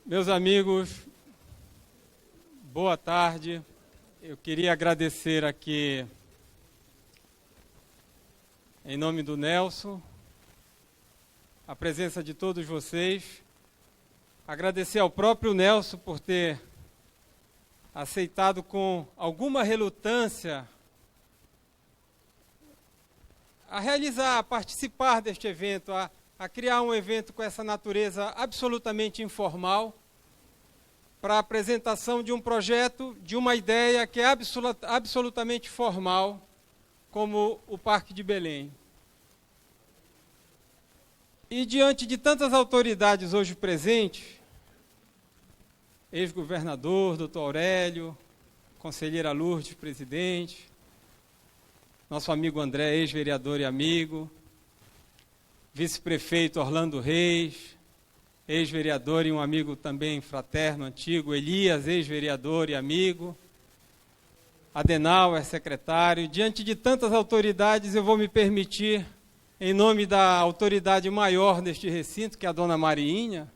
Meus amigos, boa tarde. Eu queria agradecer aqui, em nome do Nelson, a presença de todos vocês. Agradecer ao próprio Nelson por ter aceitado com alguma relutância a realizar, a participar deste evento, a criar um evento com essa natureza absolutamente informal, para a apresentação de um projeto, de uma ideia que é absolutamente formal, como o Parque de Belém. E diante de tantas autoridades hoje presentes, ex-governador, doutor Aurélio, conselheira Lourdes, presidente, nosso amigo André, ex-vereador e amigo, vice-prefeito Orlando Reis, ex-vereador e um amigo também fraterno, antigo, Elias, ex-vereador e amigo, Adenauer, secretário. Diante de tantas autoridades, eu vou me permitir, em nome da autoridade maior neste recinto, que é a dona Mariinha,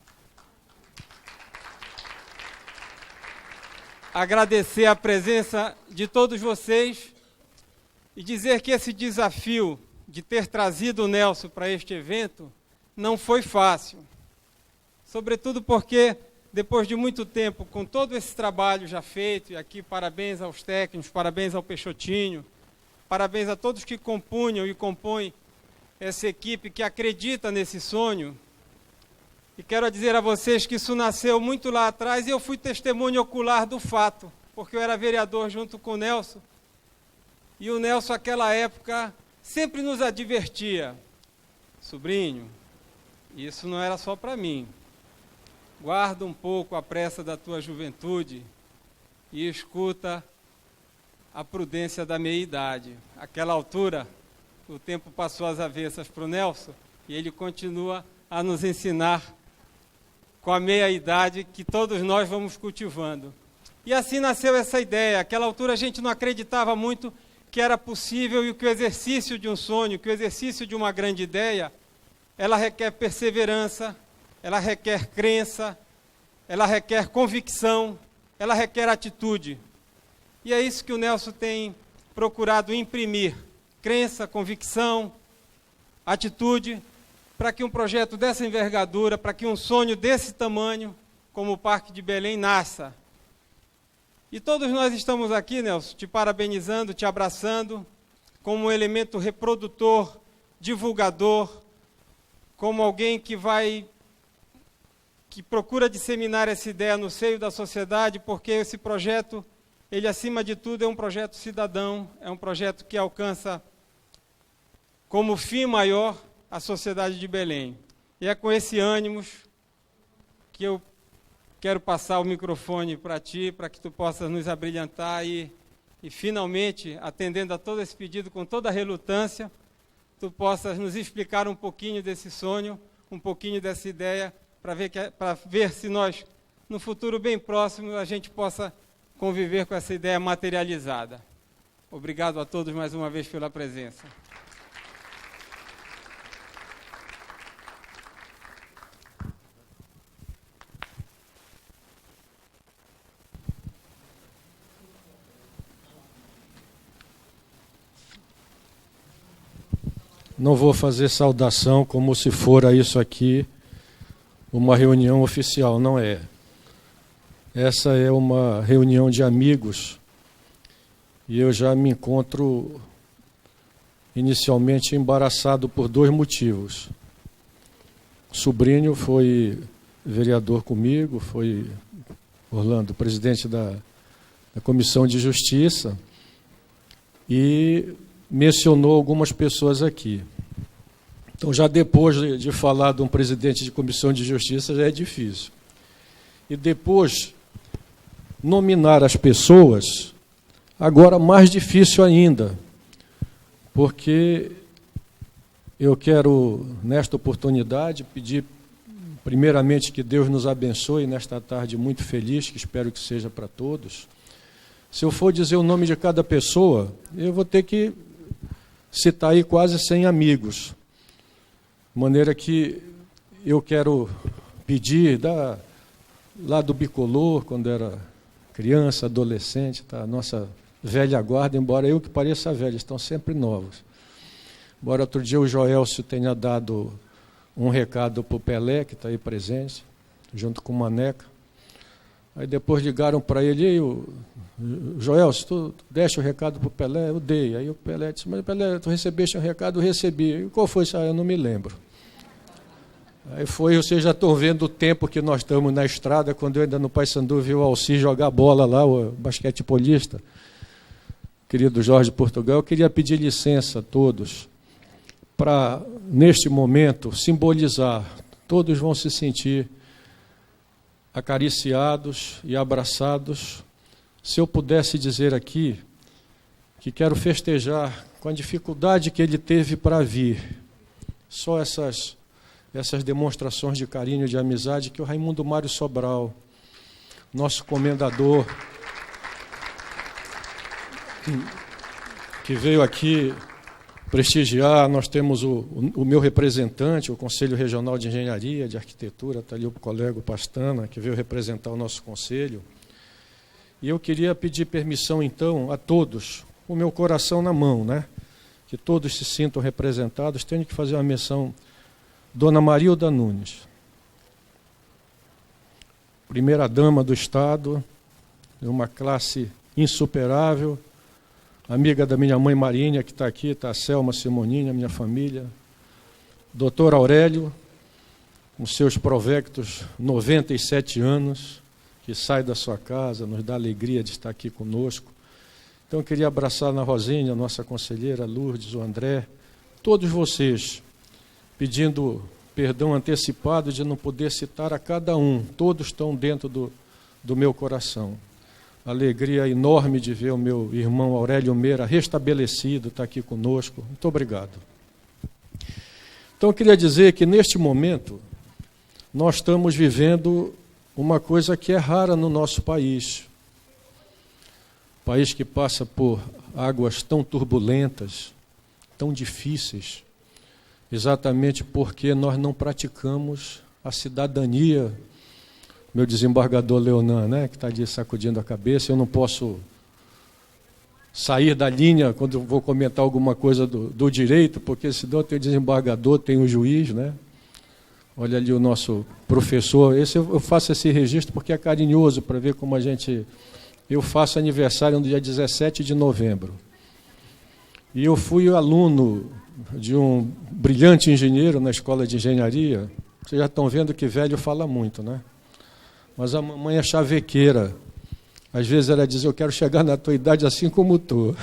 agradecer a presença de todos vocês e dizer que esse desafio de ter trazido o Nelson para este evento não foi fácil. Sobretudo porque, depois de muito tempo, com todo esse trabalho já feito, e aqui parabéns aos técnicos, parabéns ao Peixotinho, parabéns a todos que compunham e compõem essa equipe que acredita nesse sonho. E quero dizer a vocês que isso nasceu muito lá atrás e eu fui testemunho ocular do fato, porque eu era vereador junto com o Nelson. E o Nelson, naquela época, sempre nos advertia: sobrinho, isso não era só para mim. Guarda um pouco a pressa da tua juventude e escuta a prudência da meia-idade. Àquela altura, o tempo passou às avessas para o Nelson e ele continua a nos ensinar com a meia-idade que todos nós vamos cultivando. E assim nasceu essa ideia. Àquela altura a gente não acreditava muito que era possível e que o exercício de um sonho, que o exercício de uma grande ideia, ela requer perseverança, ela requer crença, ela requer convicção, ela requer atitude. E é isso que o Nelson tem procurado imprimir: crença, convicção, atitude, para que um projeto dessa envergadura, para que um sonho desse tamanho, como o Parque de Belém, nasça. E todos nós estamos aqui, Nelson, te parabenizando, te abraçando, como um elemento reprodutor, divulgador, como alguém que procura disseminar essa ideia no seio da sociedade, porque esse projeto, ele acima de tudo é um projeto cidadão, é um projeto que alcança como fim maior a sociedade de Belém. E é com esse ânimo que eu quero passar o microfone para ti, para que tu possas nos abrilhantar e finalmente, atendendo a todo esse pedido com toda a relutância, tu possas nos explicar um pouquinho desse sonho, um pouquinho dessa ideia, para ver se nós, no futuro bem próximo, a gente possa conviver com essa ideia materializada. Obrigado a todos mais uma vez pela presença. Não vou fazer saudação como se fora isso aqui uma reunião oficial, não é. Essa é uma reunião de amigos e eu já me encontro inicialmente embaraçado por dois motivos. O sobrinho foi vereador comigo, foi Orlando, presidente da Comissão de Justiça, e mencionou algumas pessoas aqui. Então, já depois de falar de um presidente de comissão de justiça, já é difícil. E depois, nominar as pessoas, agora mais difícil ainda, porque eu quero, nesta oportunidade, pedir, primeiramente, que Deus nos abençoe nesta tarde muito feliz, que espero que seja para todos. Se eu for dizer o nome de cada pessoa, eu vou ter que citar aí quase 100 amigos. De maneira que eu quero pedir, lá do Bicolor, quando era criança, adolescente, tá? A nossa velha guarda, embora eu que pareça velho, estão sempre novos. Embora outro dia o Joelcio tenha dado um recado para o Pelé, que está aí presente, junto com o Maneca. Aí depois ligaram para ele, e aí, Joelcio, tu deste o recado para o Pelé? Eu dei. Aí o Pelé disse, mas Pelé, tu recebeste um recado? Eu recebi. E qual foi isso? Eu não me lembro. Aí foi, vocês já estão vendo o tempo que nós estamos na estrada, quando eu ainda no Paysandu vi o Alci jogar bola lá, o basquetebolista, querido Jorge Portugal. Eu queria pedir licença a todos para, neste momento, simbolizar, todos vão se sentir acariciados e abraçados. Se eu pudesse dizer aqui que quero festejar com a dificuldade que ele teve para vir, só essas demonstrações de carinho e de amizade que o Raimundo Mário Sobral, nosso comendador, que veio aqui prestigiar, nós temos o meu representante, o Conselho Regional de Engenharia, de Arquitetura, está ali o colega Pastana, que veio representar o nosso conselho. E eu queria pedir permissão, então, a todos, com o meu coração na mão, né? Que todos se sintam representados. Tenho que fazer uma menção. Dona Marilda Nunes, primeira-dama do Estado, de uma classe insuperável, amiga da minha mãe Marinha, que está aqui, está a Selma Simoninha, minha família. Doutor Aurélio, com seus provectos 97 anos, que sai da sua casa, nos dá alegria de estar aqui conosco. Então, eu queria abraçar a Ana Rosinha, nossa conselheira, Lourdes, o André, todos vocês, pedindo perdão antecipado de não poder citar a cada um. Todos estão dentro do meu coração. Alegria enorme de ver o meu irmão Aurélio Meira restabelecido, está aqui conosco. Muito obrigado. Então, eu queria dizer que, neste momento, nós estamos vivendo uma coisa que é rara no nosso país. País que passa por águas tão turbulentas, tão difíceis, exatamente porque nós não praticamos a cidadania. Meu desembargador Leonan, né, que está ali sacudindo a cabeça, eu não posso sair da linha quando eu vou comentar alguma coisa do direito, porque senão tem o desembargador, tem o juiz, né? Olha ali o nosso professor. Eu faço esse registro porque é carinhoso para ver como a gente... Eu faço aniversário no dia 17 de novembro. E eu fui aluno de um brilhante engenheiro na escola de engenharia. Vocês já estão vendo que velho fala muito, né? Mas a mamãe é chavequeira. Às vezes ela diz, eu quero chegar na tua idade assim como tu.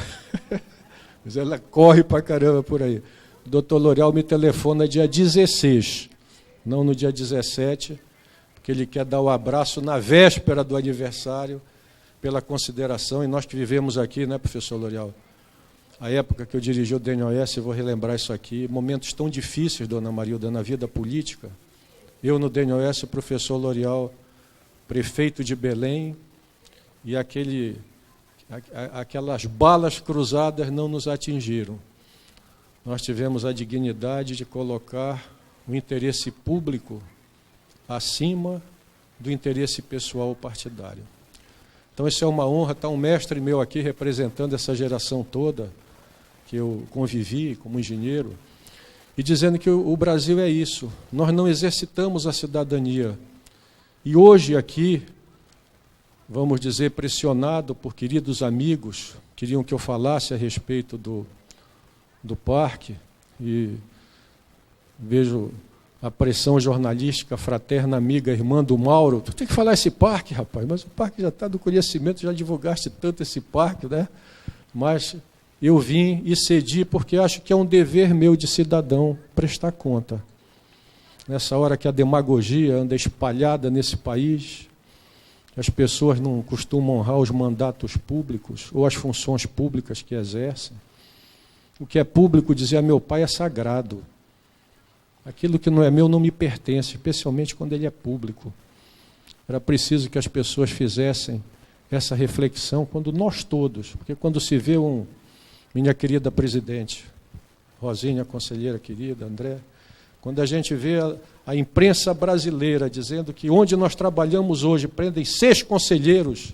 Mas ela corre pra caramba por aí. O doutor L'Oréal me telefona dia 16, não no dia 17, porque ele quer dar o abraço na véspera do aniversário, pela consideração, e nós que vivemos aqui, né, professor L'Oréal? A época que eu dirigi o DNOS, eu vou relembrar isso aqui, momentos tão difíceis, dona Marilda, na vida política. Eu no DNOS, o professor L'Oréal, prefeito de Belém, e aquelas balas cruzadas não nos atingiram. Nós tivemos a dignidade de colocar o interesse público acima do interesse pessoal partidário. Então, isso é uma honra, está um mestre meu aqui representando essa geração toda, que eu convivi como engenheiro, e dizendo que o Brasil é isso, nós não exercitamos a cidadania. E hoje aqui, vamos dizer, pressionado por queridos amigos, queriam que eu falasse a respeito do parque, e vejo a pressão jornalística, fraterna, amiga, irmã do Mauro, tu tem que falar esse parque, rapaz, mas o parque já está do conhecimento, já divulgaste tanto esse parque, né? Mas eu vim e cedi porque acho que é um dever meu de cidadão prestar conta. Nessa hora que a demagogia anda espalhada nesse país, as pessoas não costumam honrar os mandatos públicos ou as funções públicas que exercem. O que é público, dizia meu pai, é sagrado. Aquilo que não é meu não me pertence, especialmente quando ele é público. Era preciso que as pessoas fizessem essa reflexão quando nós todos, porque quando se vê minha querida presidente, Rosinha, conselheira querida, André, Quando a gente vê a imprensa brasileira dizendo que onde nós trabalhamos hoje prendem 6 conselheiros,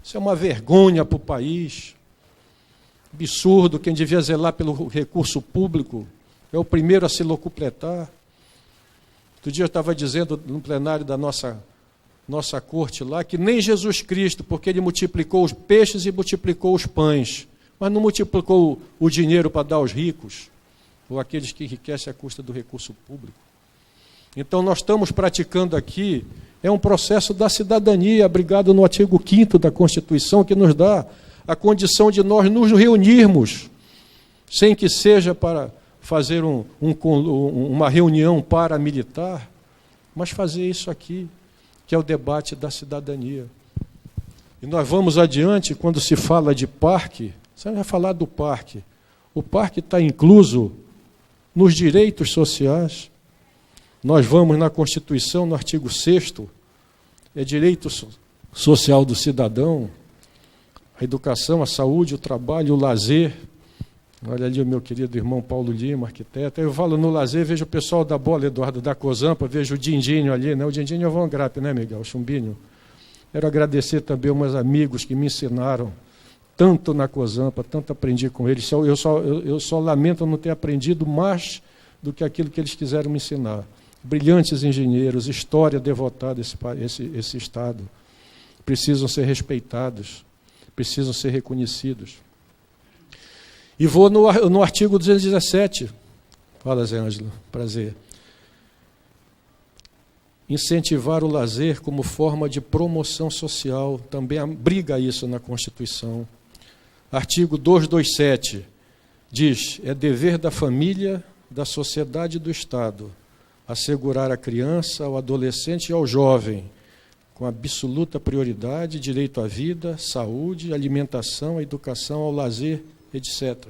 isso é uma vergonha para o país. Absurdo, quem devia zelar pelo recurso público é o primeiro a se locupletar. Outro dia eu estava dizendo no plenário da nossa corte lá que nem Jesus Cristo, porque ele multiplicou os peixes e multiplicou os pães, mas não multiplicou o dinheiro para dar aos ricos, ou aqueles que enriquecem à custa do recurso público. Então nós estamos praticando aqui, é um processo da cidadania, abrigado no artigo 5º da Constituição, que nos dá a condição de nós nos reunirmos, sem que seja para fazer uma reunião paramilitar, mas fazer isso aqui, que é o debate da cidadania. E nós vamos adiante, quando se fala de parque, você vai falar do parque. O parque está incluso nos direitos sociais. Nós vamos na Constituição, no artigo 6º, é direito social do cidadão, a educação, a saúde, o trabalho, o lazer. Olha ali o meu querido irmão Paulo Lima, arquiteto. Eu falo no lazer, vejo o pessoal da bola, Eduardo da Cozampa, vejo o Dindinho ali, né? O Dindinho é o Van Grapp, né, Miguel? O Chumbinho. Quero agradecer também aos meus amigos que me ensinaram tanto na Cozampa, tanto aprendi com eles. Eu só lamento não ter aprendido mais do que aquilo que eles quiseram me ensinar. Brilhantes engenheiros, história devotada a esse Estado. Precisam ser respeitados, precisam ser reconhecidos. E vou no artigo 217. Fala, Zé Ângelo, prazer. Incentivar o lazer como forma de promoção social, também abriga isso na Constituição. Artigo 227 diz, é dever da família, da sociedade e do Estado assegurar à criança, ao adolescente e ao jovem, com absoluta prioridade, direito à vida, saúde, alimentação, educação, ao lazer, etc.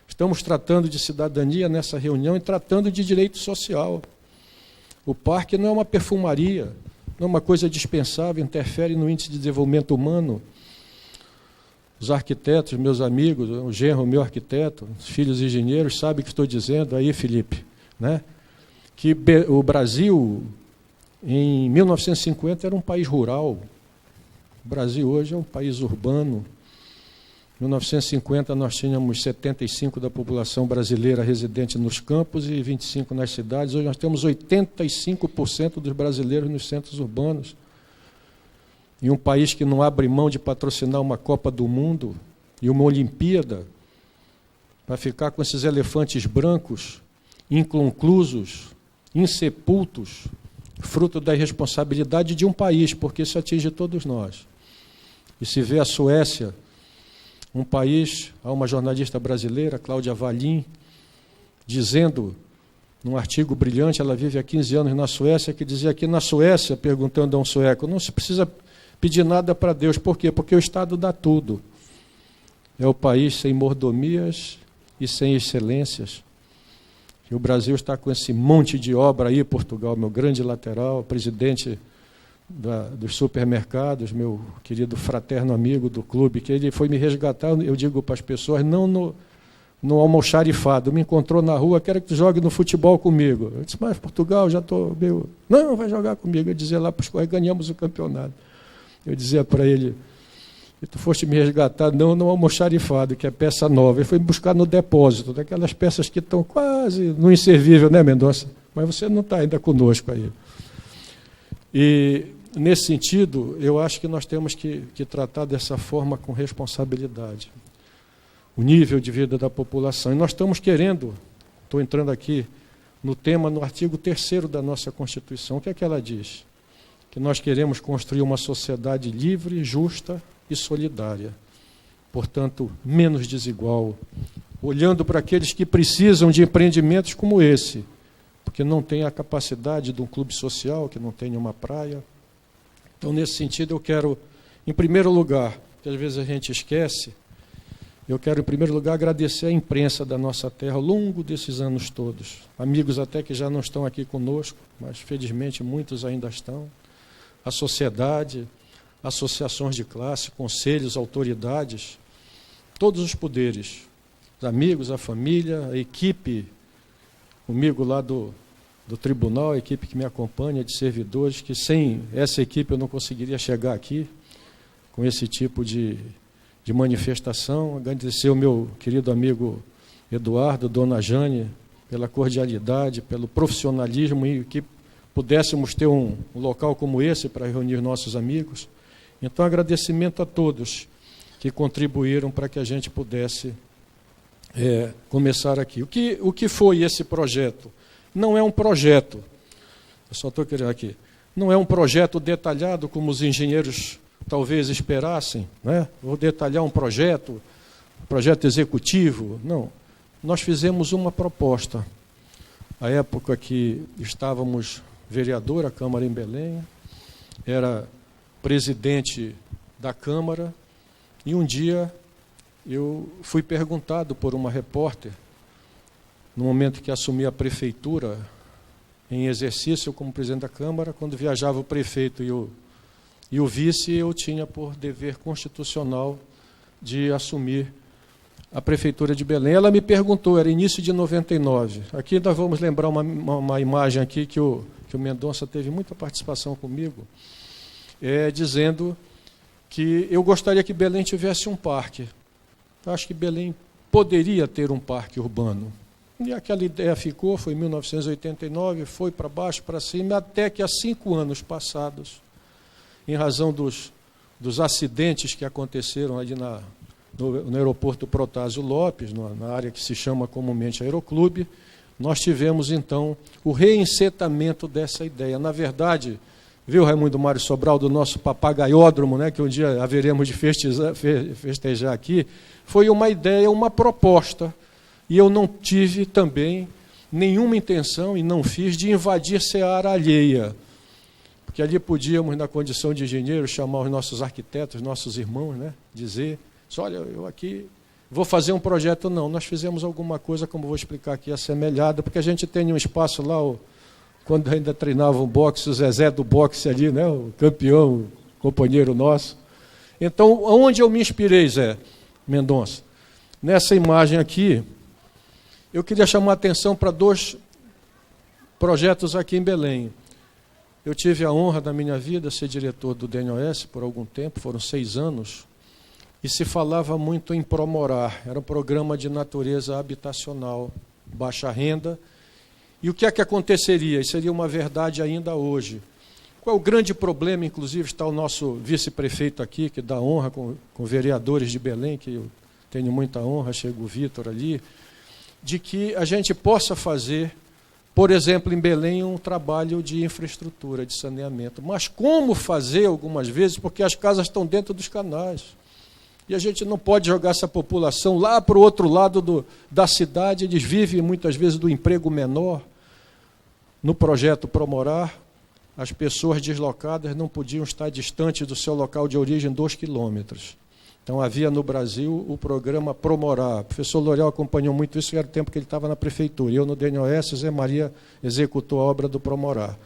Estamos tratando de cidadania nessa reunião e tratando de direito social. O parque não é uma perfumaria, não é uma coisa dispensável, interfere no índice de desenvolvimento humano. Os arquitetos, meus amigos, o genro, meu arquiteto, os filhos engenheiros, sabem o que estou dizendo aí, Felipe, né? Que o Brasil, em 1950, era um país rural. O Brasil hoje é um país urbano. Em 1950, nós tínhamos 75% da população brasileira residente nos campos e 25% nas cidades. Hoje nós temos 85% dos brasileiros nos centros urbanos. Em um país que não abre mão de patrocinar uma Copa do Mundo e uma Olimpíada, para ficar com esses elefantes brancos, inconclusos, insepultos, fruto da irresponsabilidade de um país, porque isso atinge todos nós. E se vê a Suécia, um país, há uma jornalista brasileira, Cláudia Valim, dizendo, num artigo brilhante, ela vive há 15 anos na Suécia, que dizia que na Suécia, perguntando a um sueco, não se precisa pedir nada para Deus. Por quê? Porque o Estado dá tudo. É o país sem mordomias e sem excelências. E o Brasil está com esse monte de obra aí, Portugal, meu grande lateral, presidente dos supermercados, meu querido fraterno amigo do clube, que ele foi me resgatar, eu digo para as pessoas, não no almoxarifado, me encontrou na rua, quero que tu jogue no futebol comigo. Eu disse, mas Portugal, já estou meio... Não, vai jogar comigo. Eu dizia lá para os colegas, ganhamos o campeonato. Eu dizia para ele, e tu foste me resgatar, não no almoxarifado, que é peça nova. Ele foi me buscar no depósito, daquelas peças que estão quase no inservível, né, Mendonça? Mas você não está ainda conosco aí. E, nesse sentido, eu acho que nós temos que tratar dessa forma com responsabilidade. O nível de vida da população. E nós estamos querendo, estou entrando aqui no tema, no artigo 3º da nossa Constituição. O que é que ela diz? Que nós queremos construir uma sociedade livre, justa e solidária. Portanto, menos desigual. Olhando para aqueles que precisam de empreendimentos como esse, porque não tem a capacidade de um clube social, que não tem uma praia. Então, nesse sentido, eu quero, em primeiro lugar, que às vezes a gente esquece, eu quero, em primeiro lugar, agradecer à imprensa da nossa terra ao longo desses anos todos. Amigos até que já não estão aqui conosco, mas, felizmente, muitos ainda estão. A sociedade, associações de classe, conselhos, autoridades, todos os poderes, os amigos, a família, a equipe, comigo lá do do tribunal, a equipe que me acompanha, de servidores, que sem essa equipe eu não conseguiria chegar aqui com esse tipo de manifestação. Agradecer ao meu querido amigo Eduardo, dona Jane, pela cordialidade, pelo profissionalismo e que pudéssemos ter um local como esse para reunir nossos amigos. Então, agradecimento a todos que contribuíram para que a gente pudesse começar aqui. O que foi esse projeto? Não é um projeto, eu só estou querendo aqui, não é um projeto detalhado como os engenheiros talvez esperassem, né? Vou detalhar um projeto executivo. Não, nós fizemos uma proposta. À época que estávamos vereador à Câmara em Belém, era presidente da Câmara, e um dia eu fui perguntado por uma repórter, no momento que assumi a prefeitura, em exercício como presidente da Câmara, quando viajava o prefeito e o vice, eu tinha por dever constitucional de assumir a prefeitura de Belém. Ela me perguntou, era início de 99. Aqui nós vamos lembrar uma imagem aqui que o Mendonça teve muita participação comigo, dizendo que eu gostaria que Belém tivesse um parque. Eu acho que Belém poderia ter um parque urbano. E aquela ideia ficou, foi em 1989, foi para baixo, para cima, até que há 5 anos passados, em razão dos acidentes que aconteceram ali no aeroporto Protásio Lopes, na área que se chama comumente Aeroclube, nós tivemos, então, o reencetamento dessa ideia. Na verdade, viu, Raimundo Mário Sobral, do nosso papagaiódromo, né, que um dia haveremos de festejar aqui, foi uma ideia, uma proposta, e eu não tive também nenhuma intenção, e não fiz, de invadir seara alheia, porque ali podíamos, na condição de engenheiro, chamar os nossos arquitetos, nossos irmãos, né, dizer, olha, eu aqui vou fazer um projeto. Não, nós fizemos alguma coisa, como vou explicar aqui, assemelhada, porque a gente tem um espaço lá, quando ainda treinava um boxe, o Zezé do boxe ali, né, o campeão, o companheiro nosso. Então, onde eu me inspirei, Zé Mendonça? Nessa imagem aqui, eu queria chamar a atenção para 2 projetos aqui em Belém. Eu tive a honra da minha vida de ser diretor do DNOS por algum tempo, foram 6 anos, e se falava muito em Promorar, era um programa de natureza habitacional, baixa renda. E o que é que aconteceria? Isso seria uma verdade ainda hoje. Qual é o grande problema? Inclusive está o nosso vice-prefeito aqui, que dá honra com vereadores de Belém, que eu tenho muita honra, chega o Vitor ali, de que a gente possa fazer, por exemplo, em Belém, um trabalho de infraestrutura, de saneamento. Mas como fazer algumas vezes? Porque as casas estão dentro dos canais. E a gente não pode jogar essa população lá para o outro lado da cidade. Eles vivem muitas vezes do emprego menor. No projeto Promorar, as pessoas deslocadas não podiam estar distantes do seu local de origem 2 quilômetros. Então havia no Brasil o programa Promorar. O professor L'Oréal acompanhou muito isso, era o tempo que ele estava na prefeitura. Eu no DNOS, Zé Maria executou a obra do Promorar.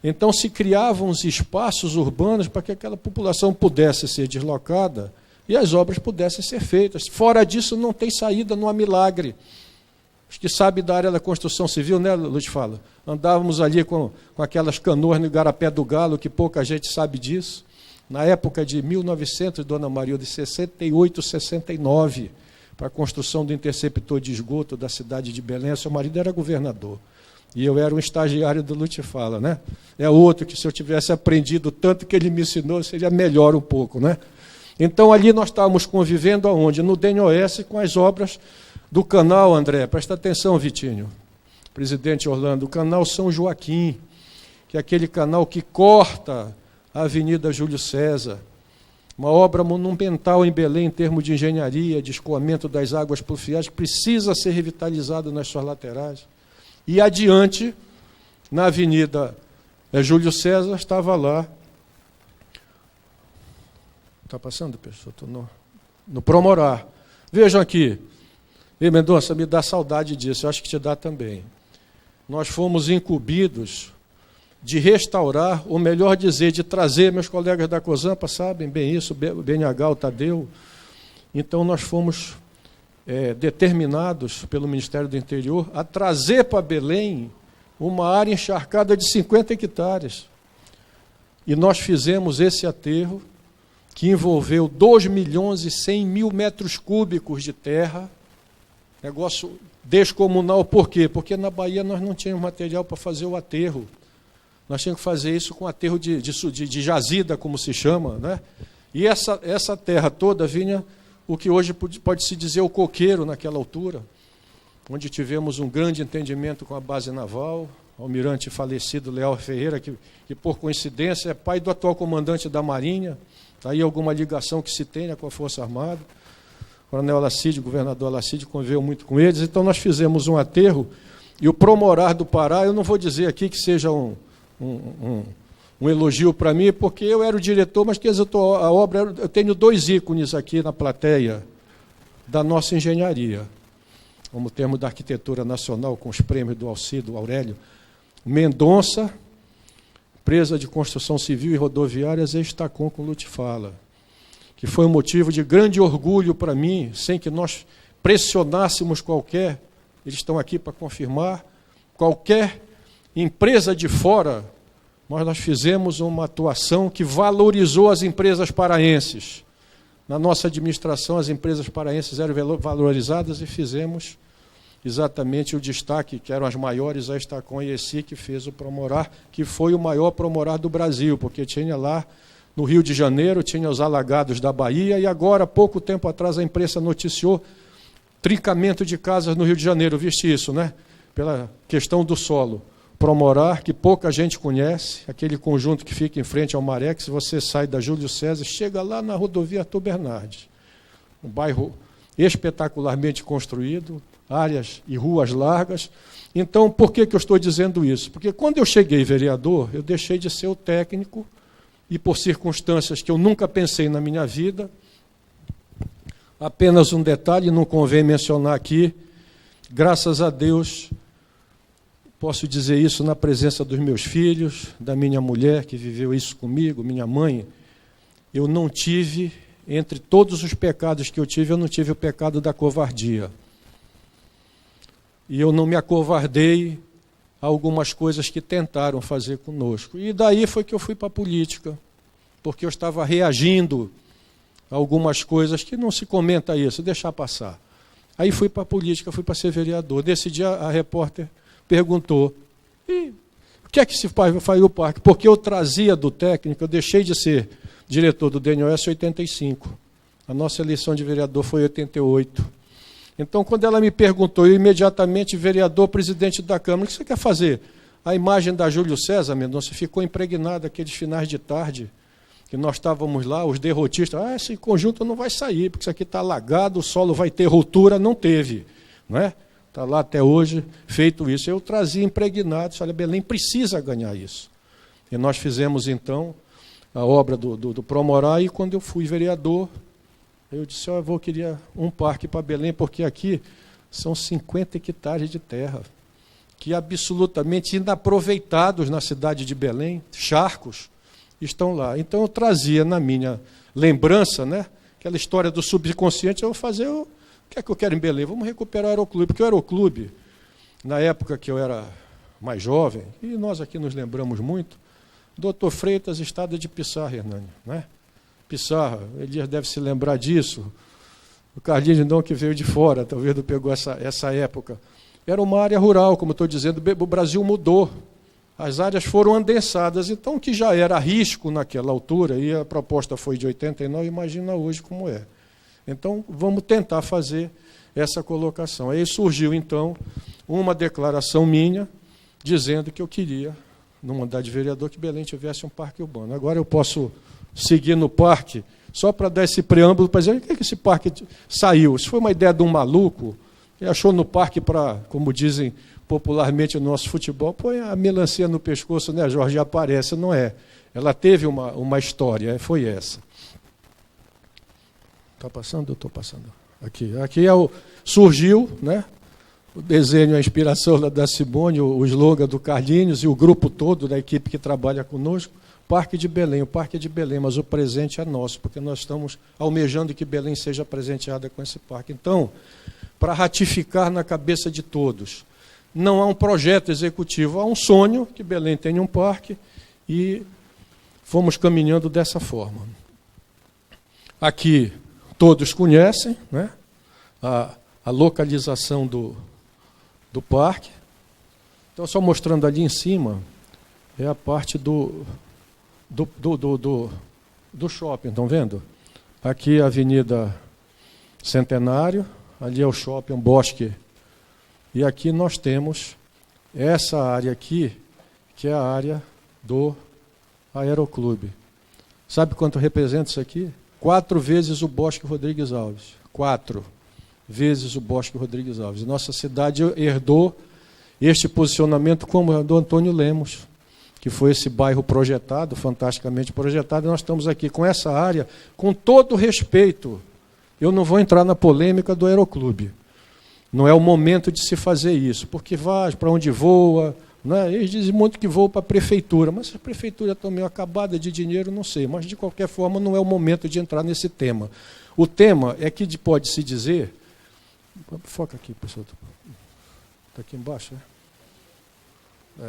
Então se criavam os espaços urbanos para que aquela população pudesse ser deslocada e as obras pudessem ser feitas. Fora disso, não tem saída, não há milagre. Os que sabem da área da construção civil, né, Luz fala? Andávamos ali com aquelas canoas no Igarapé do Galo, que pouca gente sabe disso. Na época de 1900, Dona Maria, de 68, 69, para a construção do interceptor de esgoto da cidade de Belém. Seu marido era governador. E eu era um estagiário do Lute Fala, né? É outro que, se eu tivesse aprendido tanto que ele me ensinou, seria melhor um pouco, né? Então, ali nós estávamos convivendo aonde? No DNOS, com as obras do canal, André. Presta atenção, Vitinho, presidente Orlando, o canal São Joaquim, que é aquele canal que corta a Avenida Júlio César. Uma obra monumental em Belém, em termos de engenharia, de escoamento das águas pluviais, que precisa ser revitalizado nas suas laterais. E adiante, na Avenida Júlio César, estava lá. Está passando, pessoal? Estou no Promorar. Vejam aqui. Ei, Mendonça, me dá saudade disso, eu acho que te dá também. Nós fomos incumbidos de restaurar, ou melhor dizer, de trazer, meus colegas da COSAMPA sabem bem isso, o BNH, o Tadeu. Então, nós fomos determinados pelo Ministério do Interior a trazer para Belém uma área encharcada de 50 hectares. E nós fizemos esse aterro, que envolveu 2.100.000 metros cúbicos de terra, negócio descomunal. Por quê? Porque na Bahia nós não tínhamos material para fazer o aterro. Nós tínhamos que fazer isso com aterro de jazida, como se chama, né? E essa terra toda vinha o que hoje pode-se dizer o coqueiro naquela altura, onde tivemos um grande entendimento com a base naval, o almirante falecido Leal Ferreira, que por coincidência é pai do atual comandante da Marinha, aí alguma ligação que se tenha com a Força Armada. O coronel Alacide, o governador Alacide, conviveu muito com eles. Então nós fizemos um aterro, e o Promorar do Pará, eu não vou dizer aqui que seja um elogio para mim, porque eu era o diretor, mas que executou a obra. Eu tenho 2 ícones aqui na plateia da nossa engenharia, como termo da arquitetura nacional, com os prêmios do Alcido Aurélio Mendonça, empresa de construção civil e rodoviárias, e Estacom com Lutfala, que foi um motivo de grande orgulho para mim, sem que nós pressionássemos qualquer, eles estão aqui para confirmar, qualquer empresa de fora, mas nós fizemos uma atuação que valorizou as empresas paraenses. Na nossa administração, as empresas paraenses eram valorizadas e fizemos exatamente o destaque, que eram as maiores, a Estacom e a ESI, que fez o Promorar, que foi o maior Promorar do Brasil, porque tinha lá no Rio de Janeiro, tinha os alagados da Bahia, e agora, pouco tempo atrás, a imprensa noticiou trincamento de casas no Rio de Janeiro, viste isso, né? Pela questão do solo. Promorar, que pouca gente conhece, aquele conjunto que fica em frente ao Maré, que se você sai da Júlio César, chega lá na rodovia Arthur Bernardes. Um bairro espetacularmente construído, áreas e ruas largas. Então, por que eu estou dizendo isso? Porque quando eu cheguei vereador, eu deixei de ser o técnico, e por circunstâncias que eu nunca pensei na minha vida, apenas um detalhe, não convém mencionar aqui, graças a Deus, posso dizer isso na presença dos meus filhos, da minha mulher, que viveu isso comigo, minha mãe, eu não tive, entre todos os pecados que eu tive o pecado da covardia. E eu não me acovardei a algumas coisas que tentaram fazer conosco. E daí foi que eu fui para a política, porque eu estava reagindo a algumas coisas que não se comenta isso, deixar passar. Aí fui para a política, fui para ser vereador. Nesse dia a repórter perguntou, e o que é que se faz o parque? Porque eu trazia do técnico, eu deixei de ser diretor do DNOS em 85. A nossa eleição de vereador foi em 88. Então, quando ela me perguntou, eu imediatamente, vereador, presidente da Câmara, o que você quer fazer? A imagem da Júlio César, Mendonça, ficou impregnada aqueles finais de tarde, que nós estávamos lá, os derrotistas, esse conjunto não vai sair, porque isso aqui está alagado, o solo vai ter ruptura, não teve, não é? Está lá até hoje, feito isso. Eu trazia impregnado, olha, Belém precisa ganhar isso. E nós fizemos, então, a obra do Promorar, e quando eu fui vereador, eu disse, eu queria um parque para Belém, porque aqui são 50 hectares de terra, que absolutamente inaproveitados na cidade de Belém, charcos, estão lá. Então eu trazia na minha lembrança, né, aquela história do subconsciente, eu vou fazer o que é que eu quero em Belém? Vamos recuperar o Aeroclube, porque o Aeroclube, na época que eu era mais jovem, e nós aqui nos lembramos muito, Dr. Freitas, Estrada de Pissarra, Hernani, né? Pissarra, Elias deve se lembrar disso, o Carlinhos Lindão, que veio de fora, talvez não pegou essa época. Era uma área rural, como estou dizendo, o Brasil mudou, as áreas foram adensadas, então o que já era risco naquela altura, e a proposta foi de 89, imagina hoje como é. Então, vamos tentar fazer essa colocação. Aí surgiu, então, uma declaração minha, dizendo que eu queria, no mandato de vereador, que Belém tivesse um parque urbano. Agora eu posso seguir no parque, só para dar esse preâmbulo, para dizer, o que é que esse parque saiu? Isso foi uma ideia de um maluco, que achou no parque para, como dizem popularmente no nosso futebol, põe a melancia no pescoço, né, Jorge, aparece, não é. Ela teve uma história, foi essa. Está passando? Eu estou passando. Aqui surgiu, né, o desenho, a inspiração da Simone, o slogan do Carlinhos e o grupo todo da equipe que trabalha conosco, Parque de Belém. O Parque é de Belém, mas o presente é nosso, porque nós estamos almejando que Belém seja presenteada com esse parque. Então, para ratificar na cabeça de todos, não há um projeto executivo, há um sonho que Belém tenha um parque e fomos caminhando dessa forma. Aqui todos conhecem, né, a localização do parque. Então, só mostrando ali em cima, é a parte do shopping, estão vendo? Aqui a Avenida Centenário, ali é o shopping, um bosque. E aqui nós temos essa área aqui, que é a área do Aeroclube. Sabe quanto representa isso aqui? 4 vezes o Bosque Rodrigues Alves. 4 vezes o Bosque Rodrigues Alves. Nossa cidade herdou este posicionamento como o do Antônio Lemos, que foi esse bairro projetado, fantasticamente projetado, e nós estamos aqui com essa área, com todo respeito. Eu não vou entrar na polêmica do Aeroclube. Não é o momento de se fazer isso, porque vai para onde voa, né? Eles dizem muito que voa para a prefeitura, mas se a prefeitura está meio acabada de dinheiro, não sei, mas de qualquer forma não é o momento de entrar nesse tema. O tema é que pode-se dizer, foca aqui, pessoal, está aqui embaixo, né?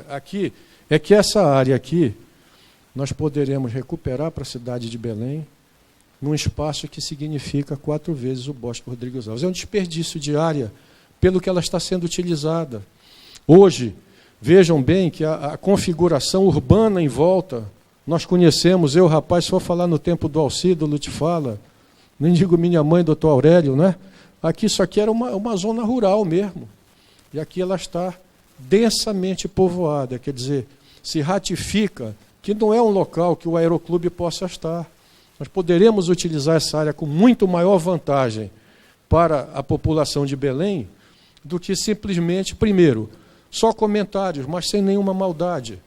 Aqui, é que essa área aqui, nós poderemos recuperar para a cidade de Belém, num espaço que significa 4 vezes o Bosque Rodrigues Alves. É um desperdício de área pelo que ela está sendo utilizada. Hoje, vejam bem que a configuração urbana em volta, nós conhecemos, eu, rapaz, se for falar no tempo do Alcido, te fala, nem digo minha mãe, doutor Aurélio, né? Aqui, isso aqui era uma zona rural mesmo. E aqui ela está densamente povoada, quer dizer, se ratifica que não é um local que o Aeroclube possa estar. Nós poderemos utilizar essa área com muito maior vantagem para a população de Belém do que simplesmente, primeiro, só comentários, mas sem nenhuma maldade.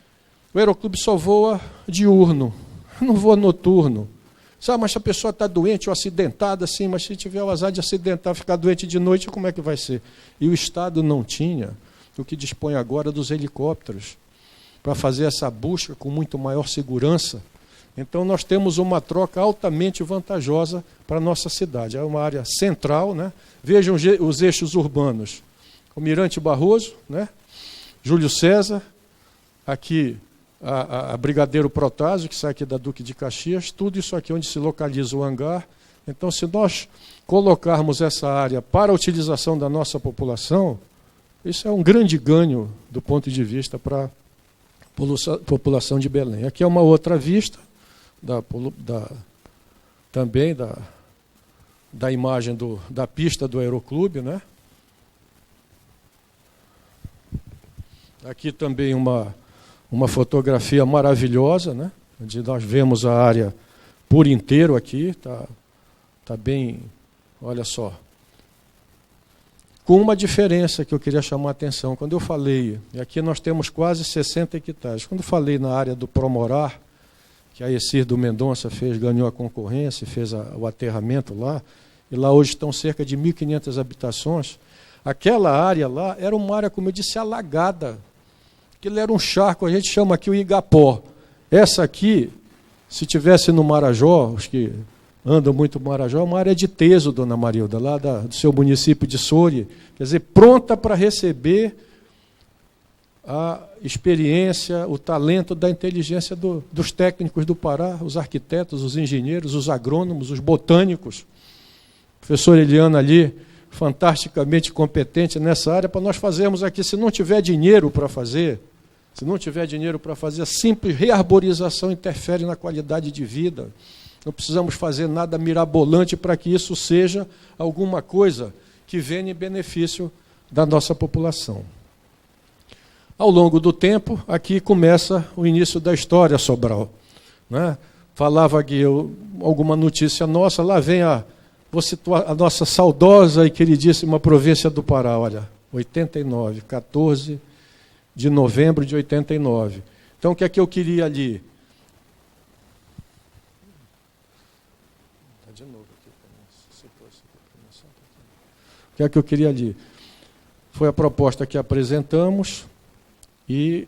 O Aeroclube só voa diurno, não voa noturno. Sabe, mas se a pessoa está doente ou acidentada, sim, mas se tiver o azar de acidentar, ficar doente de noite, como é que vai ser? E o Estado não tinha o que dispõe agora dos helicópteros para fazer essa busca com muito maior segurança. Então, nós temos uma troca altamente vantajosa para a nossa cidade. É uma área central, né? Vejam os eixos urbanos. O Mirante Barroso, né? Júlio César, aqui a Brigadeiro Protásio, que sai aqui da Duque de Caxias, tudo isso aqui onde se localiza o hangar. Então, se nós colocarmos essa área para a utilização da nossa população, isso é um grande ganho do ponto de vista para a população de Belém. Aqui é uma outra vista, também da imagem da pista do Aeroclube, né? Aqui também uma fotografia maravilhosa, né? Onde nós vemos a área por inteiro aqui, tá bem, olha só. Com uma diferença que eu queria chamar a atenção, quando eu falei, e aqui nós temos quase 60 hectares, quando eu falei na área do Promorar, que a Essir do Mendonça ganhou a concorrência, fez o aterramento lá, e lá hoje estão cerca de 1.500 habitações. Aquela área lá era uma área, como eu disse, alagada. Aquilo era um charco, a gente chama aqui o Igapó. Essa aqui, se tivesse no Marajó, os que andam muito no Marajó, é uma área de Teso, dona Marilda, lá do seu município de Soure, quer dizer, pronta para receber a experiência, o talento da inteligência dos técnicos do Pará, os arquitetos, os engenheiros, os agrônomos, os botânicos. Professor Eliana ali, fantasticamente competente nessa área, para nós fazermos aqui, se não tiver dinheiro para fazer, a simples rearborização interfere na qualidade de vida. Não precisamos fazer nada mirabolante para que isso seja alguma coisa que venha em benefício da nossa população. Ao longo do tempo, aqui começa o início da história, Sobral, né? Falava aqui alguma notícia nossa, lá vem vou situar a nossa saudosa e queridíssima província do Pará, olha, 89, 14 de novembro de 89. Então, o que é que eu queria ali? O que é que eu queria ali? Foi a proposta que apresentamos e,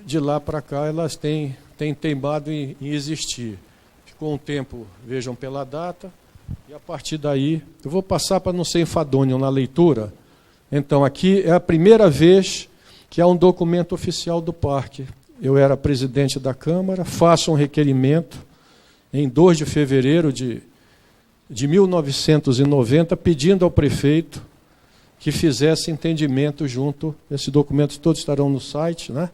de lá para cá, elas têm teimado em existir. Ficou um tempo, vejam pela data, e a partir daí, eu vou passar para não ser enfadonho na leitura. Então, aqui é a primeira vez que é um documento oficial do parque. Eu era presidente da Câmara, faço um requerimento em 2 de fevereiro de 1990, pedindo ao prefeito que fizesse entendimento junto, esses documentos todos estarão no site, né?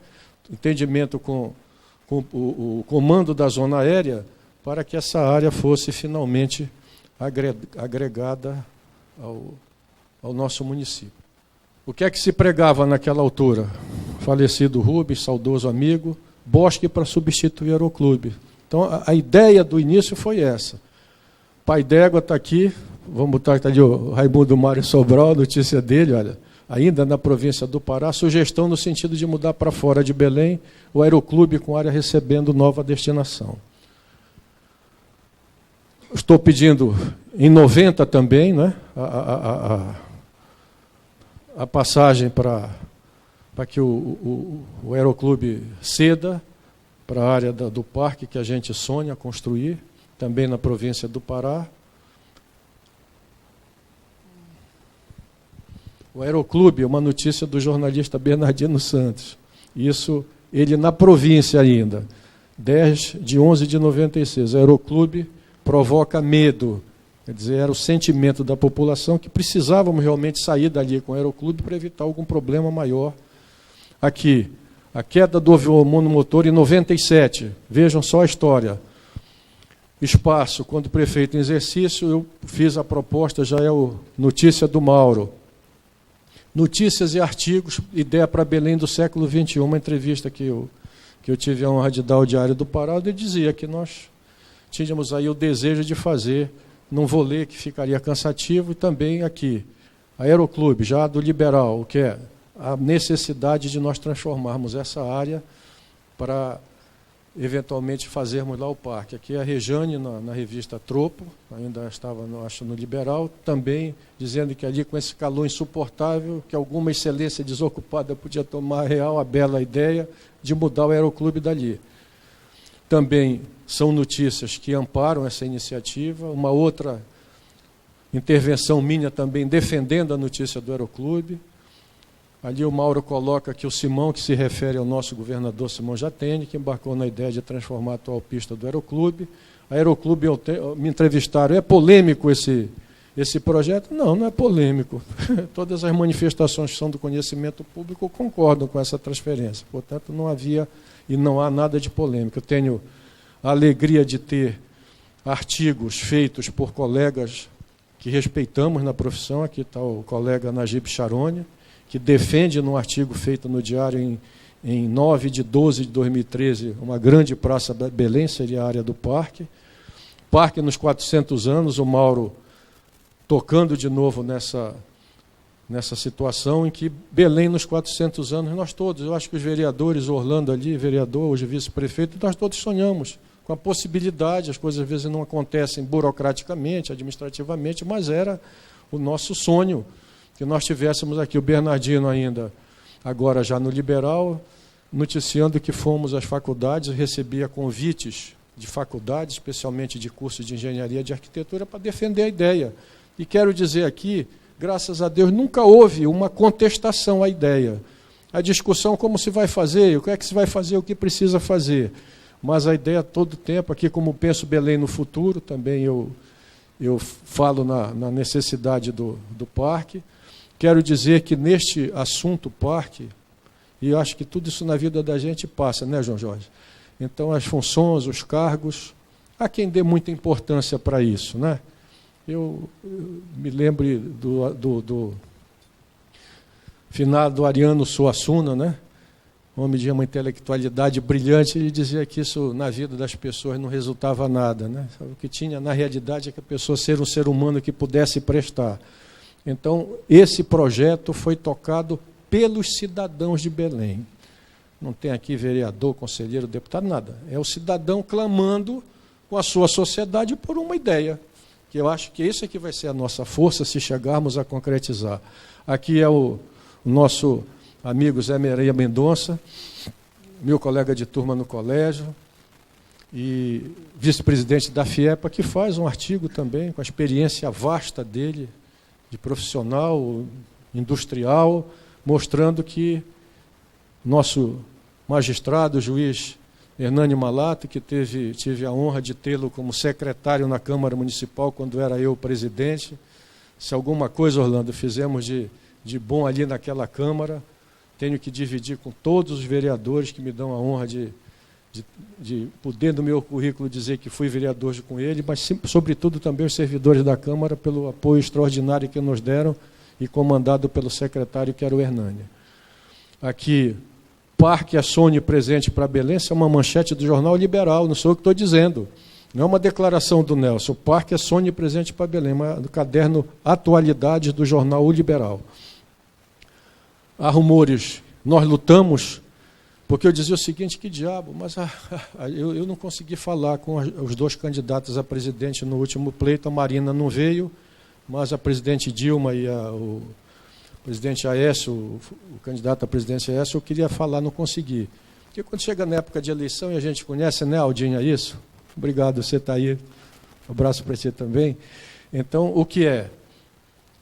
Entendimento com o comando da Zona Aérea, para que essa área fosse finalmente agregada ao nosso município. O que é que se pregava naquela altura? Falecido Rubens, saudoso amigo, bosque para substituir o aeroclube. Então, a ideia do início foi essa. Pai d'Égua está aqui, vamos botar aqui o Raimundo Mário Sobral, notícia dele, olha, ainda na província do Pará, sugestão no sentido de mudar para fora de Belém o aeroclube com área recebendo nova destinação. Estou pedindo em 90 também, né, a passagem para que o aeroclube ceda para a área do parque que a gente sonha construir, também na província do Pará. O aeroclube, uma notícia do jornalista Bernardino Santos. Isso, ele na província ainda, 10 de 11 de 96. O aeroclube provoca medo. Quer dizer, era o sentimento da população que precisávamos realmente sair dali com o aeroclube para evitar algum problema maior. Aqui, a queda do monomotor em 97. Vejam só a história. Espaço, quando prefeito em exercício, eu fiz a proposta, já é o Notícia do Mauro. Notícias e artigos, ideia para Belém do século XXI, uma entrevista que eu tive a honra de dar ao Diário do Pará, ele dizia que nós tínhamos aí o desejo de fazer, não vou ler que ficaria cansativo, e também aqui, Aeroclube, já do Liberal, o que é a necessidade de nós transformarmos essa área para eventualmente fazermos lá o parque. Aqui a Rejane, na revista Tropo, ainda estava, acho, no Liberal, também dizendo que ali com esse calor insuportável, que alguma excelência desocupada podia tomar real a bela ideia de mudar o aeroclube dali. Também são notícias que amparam essa iniciativa, uma outra intervenção minha também defendendo a notícia do aeroclube. Ali o Mauro coloca que o Simão, que se refere ao nosso governador Simão Jatene, que embarcou na ideia de transformar a atual pista do aeroclube. A aeroclube, me entrevistaram, é polêmico esse projeto? Não, não é polêmico. Todas as manifestações que são do conhecimento público concordam com essa transferência. Portanto, não havia e não há nada de polêmico. Eu tenho a alegria de ter artigos feitos por colegas que respeitamos na profissão. Aqui está o colega Najib Charoni, que defende num artigo feito no Diário em 9 de 12 de 2013, uma grande praça Belém, seria a área do parque. Parque nos 400 anos, o Mauro tocando de novo nessa situação em que Belém nos 400 anos, nós todos, eu acho que os vereadores, Orlando ali, vereador, hoje vice-prefeito, nós todos sonhamos com a possibilidade, as coisas às vezes não acontecem burocraticamente, administrativamente, mas era o nosso sonho, que nós tivéssemos aqui o Bernardino ainda, agora já no Liberal, noticiando que fomos às faculdades, recebia convites de faculdades, especialmente de cursos de engenharia e de arquitetura, para defender a ideia. E quero dizer aqui, graças a Deus, nunca houve uma contestação à ideia. A discussão como se vai fazer, o que é que se vai fazer, o que precisa fazer. Mas a ideia todo o tempo, aqui como penso Belém no futuro, também eu falo na necessidade do parque. Quero dizer que neste assunto parque, e eu acho que tudo isso na vida da gente passa, né, João Jorge? Então, as funções, os cargos, há quem dê muita importância para isso, né? Eu me lembro do finado Ariano Suassuna, né? Homem de uma intelectualidade brilhante, ele dizia que isso na vida das pessoas não resultava nada, né? O que tinha na realidade é que a pessoa ser um ser humano que pudesse prestar. Então, esse projeto foi tocado pelos cidadãos de Belém. Não tem aqui vereador, conselheiro, deputado, nada. É o cidadão clamando com a sua sociedade por uma ideia, que eu acho que isso é que vai ser a nossa força se chegarmos a concretizar. Aqui é o nosso amigo Zé Mereia Mendonça, meu colega de turma no colégio, e vice-presidente da FIEPA, que faz um artigo também com a experiência vasta dele, de profissional, industrial, mostrando que nosso magistrado, o juiz Hernani Malato, que tive a honra de tê-lo como secretário na Câmara Municipal, quando era eu presidente. Se alguma coisa, Orlando, fizemos de bom ali naquela Câmara, tenho que dividir com todos os vereadores que me dão a honra de poder, no meu currículo, dizer que fui vereador com ele, mas, sobretudo, também os servidores da Câmara, pelo apoio extraordinário que nos deram e comandado pelo secretário, que era o Hernani. Aqui, Parque é sonho presente para Belém, isso é uma manchete do Jornal Liberal, não sou eu que estou dizendo. Não é uma declaração do Nelson. O Parque é sonho presente para Belém, mas do caderno Atualidades do Jornal O Liberal. Há rumores, nós lutamos, porque eu dizia o seguinte, que diabo, mas eu não consegui falar com os dois candidatos a presidente no último pleito, a Marina não veio, mas a presidente Dilma e o presidente Aécio, o candidato à presidência Aécio, eu queria falar, não consegui. Porque quando chega na época de eleição, e a gente conhece, né, Aldinha, isso? Obrigado, você está aí. Um abraço para você também. Então, o que é?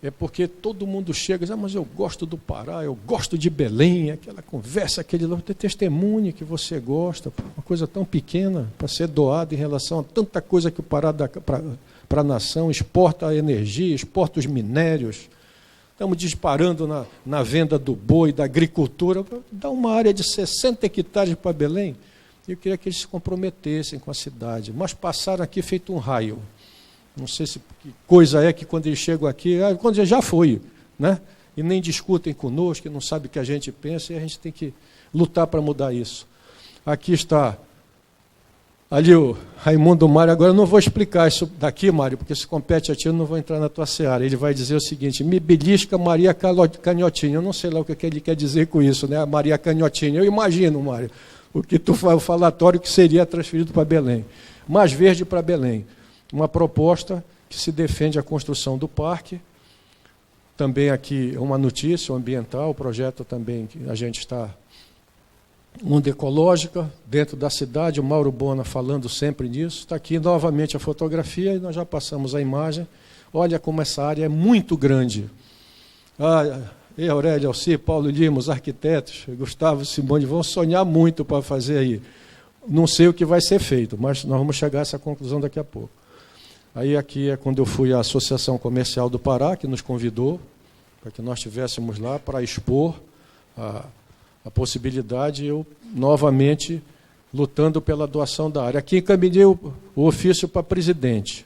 É porque todo mundo chega e diz, mas eu gosto do Pará, eu gosto de Belém, aquela conversa, aquele testemunho que você gosta, uma coisa tão pequena para ser doada em relação a tanta coisa que o Pará dá para a nação, exporta a energia, exporta os minérios. Estamos disparando na venda do boi, da agricultura, dá uma área de 60 hectares para Belém. Eu queria que eles se comprometessem com a cidade, mas passaram aqui feito um raio. Não sei se que coisa é que quando eles chegam aqui, quando já foi, né? E nem discutem conosco, que não sabem o que a gente pensa, e a gente tem que lutar para mudar isso. Aqui está, ali o Raimundo Mário, agora eu não vou explicar isso daqui, Mário, porque se compete a ti, eu não vou entrar na tua seara. Ele vai dizer o seguinte, me belisca Maria Canhotinha. Eu não sei lá o que ele quer dizer com isso, né? Maria Canhotinha. Eu imagino, Mário, o falatório que seria transferido para Belém. Mais verde para Belém. Uma proposta que se defende a construção do parque. Também aqui uma notícia ambiental, o projeto também que a gente está... Onda ecológica, dentro da cidade, o Mauro Bona falando sempre nisso. Está aqui novamente a fotografia e nós já passamos a imagem. Olha como essa área é muito grande. Aurélio, Alci, Paulo Lima, os arquitetos, Gustavo Simone, vão sonhar muito para fazer aí. Não sei o que vai ser feito, mas nós vamos chegar a essa conclusão daqui a pouco. Aí aqui é quando eu fui à Associação Comercial do Pará, que nos convidou para que nós estivéssemos lá para expor a possibilidade, eu novamente lutando pela doação da área. Aqui encaminhei o ofício para presidente.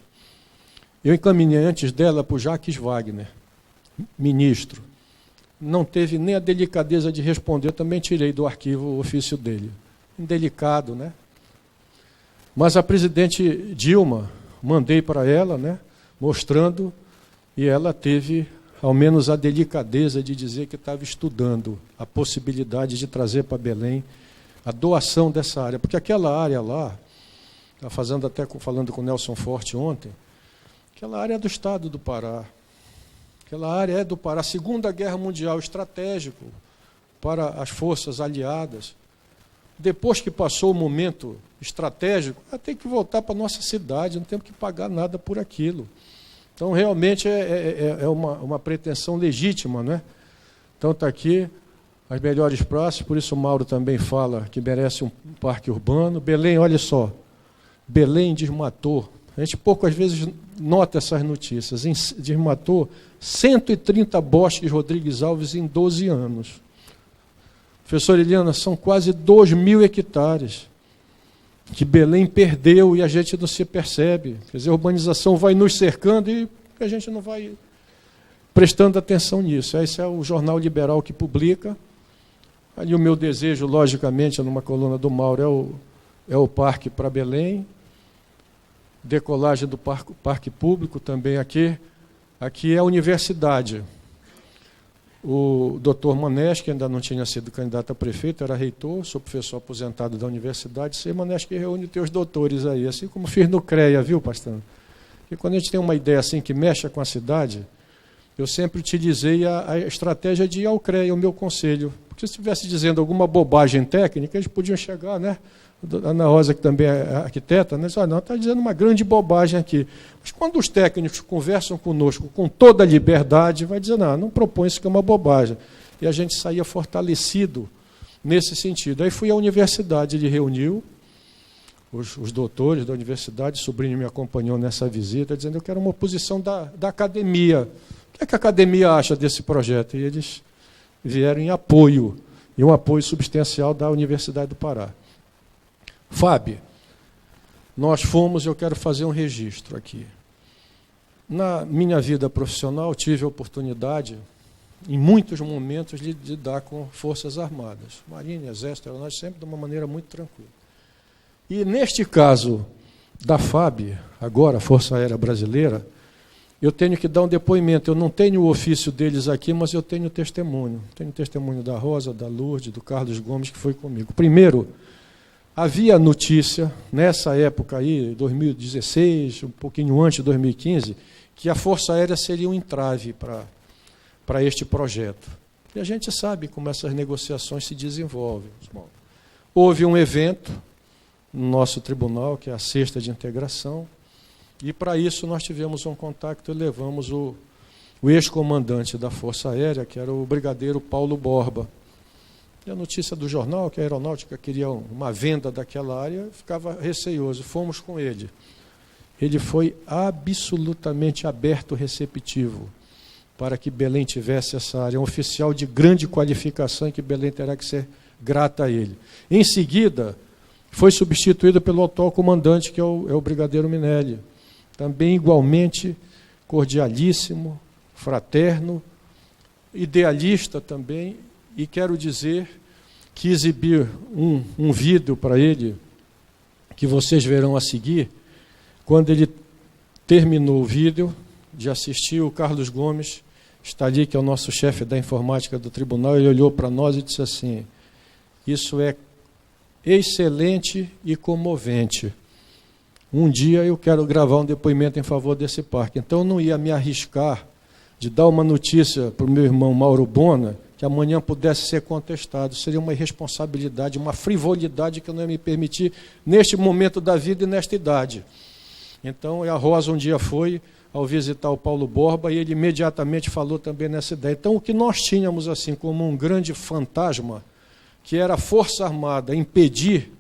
Eu encaminhei antes dela para o Jacques Wagner, ministro. Não teve nem a delicadeza de responder, eu também tirei do arquivo o ofício dele. Indelicado, né? Mas a presidente Dilma, mandei para ela, né, mostrando, e ela teve ao menos a delicadeza de dizer que estava estudando a possibilidade de trazer para Belém a doação dessa área, porque aquela área lá, falando com o Nelson Forte ontem, aquela área é do estado do Pará, aquela área é do Pará, Segunda Guerra Mundial, estratégico para as forças aliadas. Depois que passou o momento estratégico, tem que voltar para a nossa cidade, não temos que pagar nada por aquilo. Então, realmente, é uma pretensão legítima, né? Então, está aqui as melhores praças, por isso o Mauro também fala que merece um parque urbano. Belém, olha só, Belém desmatou, a gente poucas vezes nota essas notícias, desmatou 130 bosques Rodrigues Alves em 12 anos. Professora Eliana, são quase 2.000 hectares que Belém perdeu e a gente não se percebe. Quer dizer, a urbanização vai nos cercando e a gente não vai prestando atenção nisso. Esse é o Jornal Liberal que publica. Ali o meu desejo, logicamente, numa coluna do Mauro, é o parque para Belém. Decolagem do parque público também aqui. Aqui é a universidade. O doutor Manés, que ainda não tinha sido candidato a prefeito, era reitor, sou professor aposentado da universidade, sei, Manés, que reúne teus doutores aí, assim como fiz no CREA, viu, pastor? Porque quando a gente tem uma ideia assim que mexe com a cidade, eu sempre utilizei a estratégia de ir ao CREA, o meu conselho. Porque se estivesse dizendo alguma bobagem técnica, eles podiam chegar, né? A Ana Rosa, que também é arquiteta, né? Diz, não, está dizendo uma grande bobagem aqui. Mas quando os técnicos conversam conosco com toda a liberdade, vai dizer, não propõe isso que é uma bobagem. E a gente saía fortalecido nesse sentido. Aí fui à universidade, ele reuniu os doutores da universidade, o sobrinho me acompanhou nessa visita, dizendo: eu quero uma oposição da academia. O que a academia acha desse projeto? E eles vieram em apoio, e um apoio substancial da Universidade do Pará. Fábio, nós fomos, eu quero fazer um registro aqui. Na minha vida profissional, tive a oportunidade, em muitos momentos, de lidar com forças armadas, Marinha, Exército, Aeronáutica, sempre de uma maneira muito tranquila. E neste caso da FAB, agora, Força Aérea Brasileira, eu tenho que dar um depoimento. Eu não tenho o ofício deles aqui, mas eu tenho testemunho. Tenho testemunho da Rosa, da Lourdes, do Carlos Gomes, que foi comigo. Primeiro, havia notícia, nessa época aí, 2016, um pouquinho antes de 2015, que a Força Aérea seria um entrave para este projeto. E a gente sabe como essas negociações se desenvolvem. Bom, houve um evento no nosso tribunal, que é a Sexta de Integração, e para isso nós tivemos um contato e levamos o ex-comandante da Força Aérea, que era o brigadeiro Paulo Borba. E a notícia do jornal, que a Aeronáutica queria uma venda daquela área, ficava receioso. Fomos com ele. Ele foi absolutamente aberto, receptivo, para que Belém tivesse essa área. Um oficial de grande qualificação, e que Belém terá que ser grata a ele. Em seguida, foi substituído pelo atual comandante, que é o brigadeiro Minelli. Também igualmente cordialíssimo, fraterno, idealista também, e quero dizer que exibir um vídeo para ele, que vocês verão a seguir. Quando ele terminou o vídeo de assistir, o Carlos Gomes está ali, que é o nosso chefe da informática do tribunal, ele olhou para nós e disse assim: isso é excelente e comovente. Um dia eu quero gravar um depoimento em favor desse parque. Então eu não ia me arriscar de dar uma notícia para o meu irmão Mauro Bona, que amanhã pudesse ser contestado. Seria uma irresponsabilidade, uma frivolidade que eu não ia me permitir neste momento da vida e nesta idade. Então a Rosa um dia foi ao visitar o Paulo Borba e ele imediatamente falou também nessa ideia. Então o que nós tínhamos assim como um grande fantasma, que era a Força Armada impedir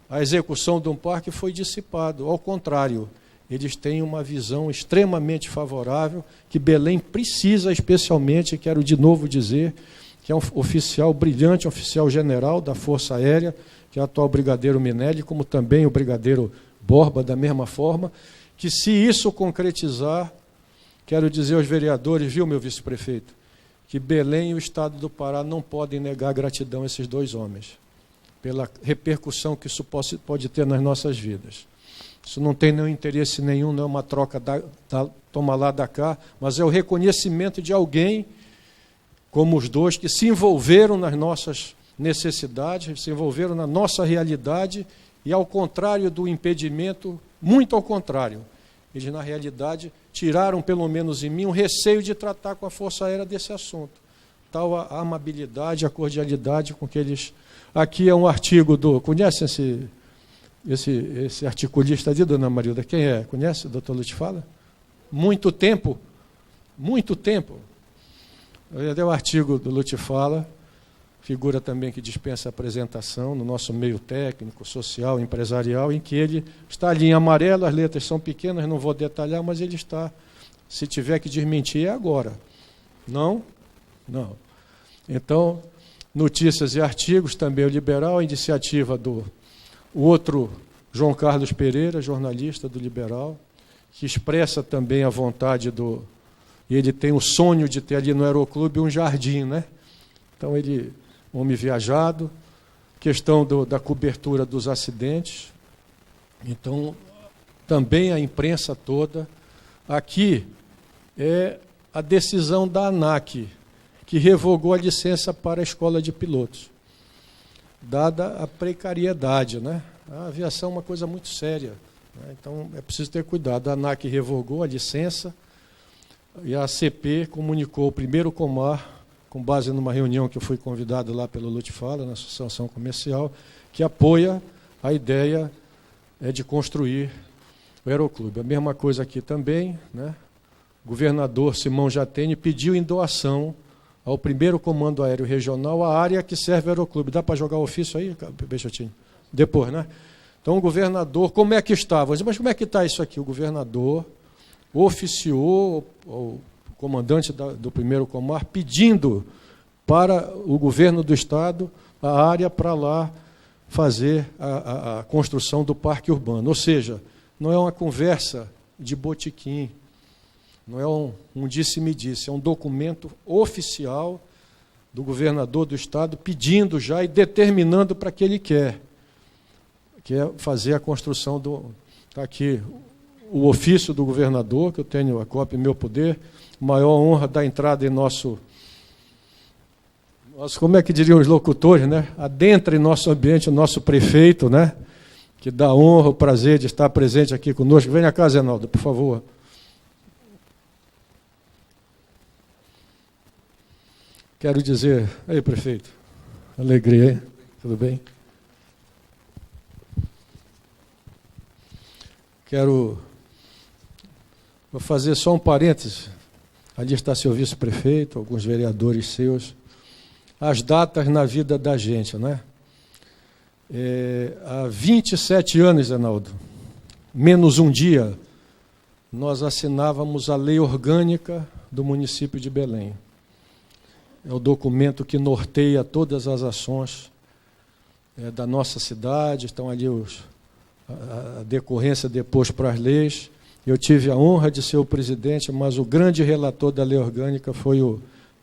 a execução de um parque, foi dissipado. Ao contrário, eles têm uma visão extremamente favorável, que Belém precisa especialmente, quero de novo dizer, que é um oficial brilhante, um oficial general da Força Aérea, que é o atual brigadeiro Minelli, como também o brigadeiro Borba, da mesma forma, que se isso concretizar, quero dizer aos vereadores, viu, meu vice-prefeito, que Belém e o Estado do Pará não podem negar gratidão a esses dois homens, pela repercussão que isso pode ter nas nossas vidas. Isso não tem nenhum interesse nenhum, não é uma troca toma lá, da cá, mas é o reconhecimento de alguém, como os dois, que se envolveram nas nossas necessidades, se envolveram na nossa realidade, e ao contrário do impedimento, muito ao contrário, eles na realidade tiraram, pelo menos em mim, um receio de tratar com a Força Aérea desse assunto. Tal a amabilidade, a cordialidade com que eles... Aqui é um artigo do... Conhece esse articulista ali, dona Marilda? Quem é? Conhece, doutor Lute fala? Muito tempo. É o artigo do Lute fala, figura também que dispensa apresentação no nosso meio técnico, social, empresarial, em que ele está ali em amarelo, as letras são pequenas, não vou detalhar, mas ele está, se tiver que desmentir, é agora. Não? Não. Então, notícias e artigos, também o Liberal, a iniciativa do outro João Carlos Pereira, jornalista do Liberal, que expressa também a vontade do... E ele tem o sonho de ter ali no Aeroclube um jardim, né? Então, ele, homem viajado, questão da cobertura dos acidentes. Então, também a imprensa toda. Aqui é a decisão da ANAC, que revogou a licença para a escola de pilotos, dada a precariedade, né? A aviação é uma coisa muito séria, né? Então é preciso ter cuidado. A ANAC revogou a licença e a ACP comunicou o primeiro Comar, com base numa reunião que eu fui convidado lá pelo Lute Fala, na Associação Comercial, que apoia a ideia de construir o Aeroclube. A mesma coisa aqui também, né? O governador Simão Jatene pediu em doação ao primeiro comando aéreo regional a área que serve ao aeroclube. Dá para jogar o ofício aí, Peixotinho? Depois, né? Então o governador, como é que estava? Mas como é que está isso aqui? O governador oficiou o comandante do primeiro comando pedindo para o governo do estado a área para lá fazer a construção do parque urbano. Ou seja, não é uma conversa de botequim, não é um disse-me-disse, é um documento oficial do governador do estado pedindo já e determinando para que ele quer, que é fazer a construção do... Está aqui o ofício do governador, que eu tenho a cópia em meu poder, maior honra da entrada em nosso, como é que diriam os locutores, né? Adentra em nosso ambiente o nosso prefeito, né? Que dá honra, o prazer de estar presente aqui conosco. Venha cá, Zenaldo, por favor. Quero dizer... Aí, prefeito. Alegria, hein? Tudo bem? Vou fazer só um parêntese. Ali está seu vice-prefeito, alguns vereadores seus. As datas na vida da gente, né? Há 27 anos, Zenaldo, menos um dia, nós assinávamos a lei orgânica do município de Belém. É o documento que norteia todas as ações da nossa cidade, estão ali a decorrência depois para as leis. Eu tive a honra de ser o presidente, mas o grande relator da lei orgânica foi,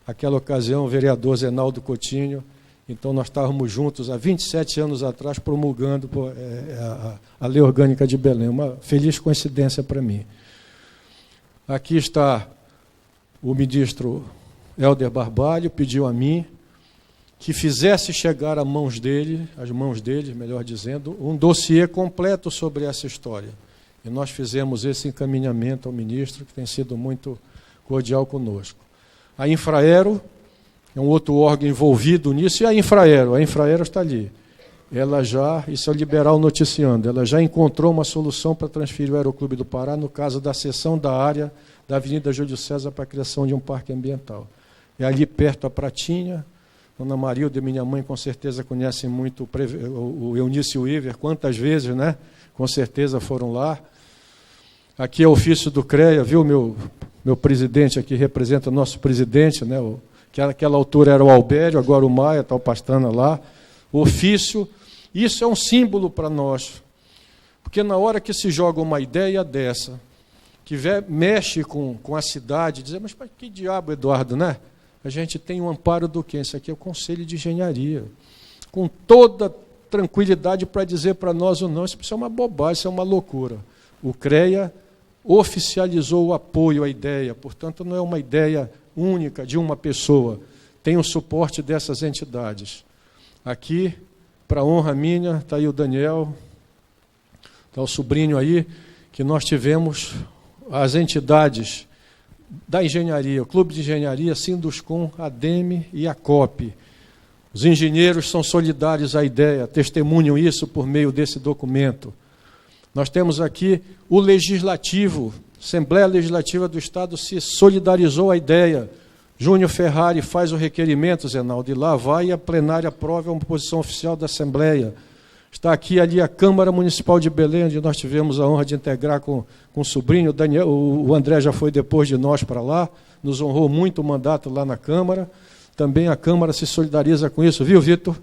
aquela ocasião, o vereador Zenaldo Coutinho. Então, nós estávamos juntos há 27 anos atrás promulgando a lei orgânica de Belém. Uma feliz coincidência para mim. Aqui está o ministro Helder Barbalho, pediu a mim que fizesse chegar às mãos dele, melhor dizendo, um dossiê completo sobre essa história. E nós fizemos esse encaminhamento ao ministro, que tem sido muito cordial conosco. A Infraero é um outro órgão envolvido nisso, e a Infraero está ali. Ela já, isso é o Liberal noticiando, ela já encontrou uma solução para transferir o Aeroclube do Pará, no caso da cessão da área da Avenida Júlio César para a criação de um parque ambiental. É ali perto a Pratinha. Dona Marilda e minha mãe com certeza conhecem muito o Eunício Iver, quantas vezes, né? Com certeza foram lá. Aqui é o ofício do CREA, viu? Meu presidente aqui representa o nosso presidente, né? Que naquela altura era o Albério, agora o Maia, está o Pastana lá. O ofício, isso é um símbolo para nós. Porque na hora que se joga uma ideia dessa, que mexe com a cidade, dizer, mas que diabo, Eduardo, né? A gente tem um amparo do quê? Isso aqui é o Conselho de Engenharia. Com toda tranquilidade para dizer para nós ou não, isso é uma bobagem, isso é uma loucura. O CREA oficializou o apoio à ideia, portanto, não é uma ideia única de uma pessoa, tem o suporte dessas entidades. Aqui, para honra minha, está aí o Daniel, está o sobrinho aí, que nós tivemos as entidades da engenharia, o Clube de Engenharia, Sinduscom, a ADEME e a COP. Os engenheiros são solidários à ideia, testemunham isso por meio desse documento. Nós temos aqui o Legislativo, a Assembleia Legislativa do Estado se solidarizou à ideia. Júnior Ferrari faz o requerimento, Zenaldo, e lá vai e a plenária aprova uma posição oficial da Assembleia. Está aqui ali a Câmara Municipal de Belém, onde nós tivemos a honra de integrar com o sobrinho, Daniel, o André já foi depois de nós para lá, nos honrou muito o mandato lá na Câmara. Também a Câmara se solidariza com isso, viu, Vitor?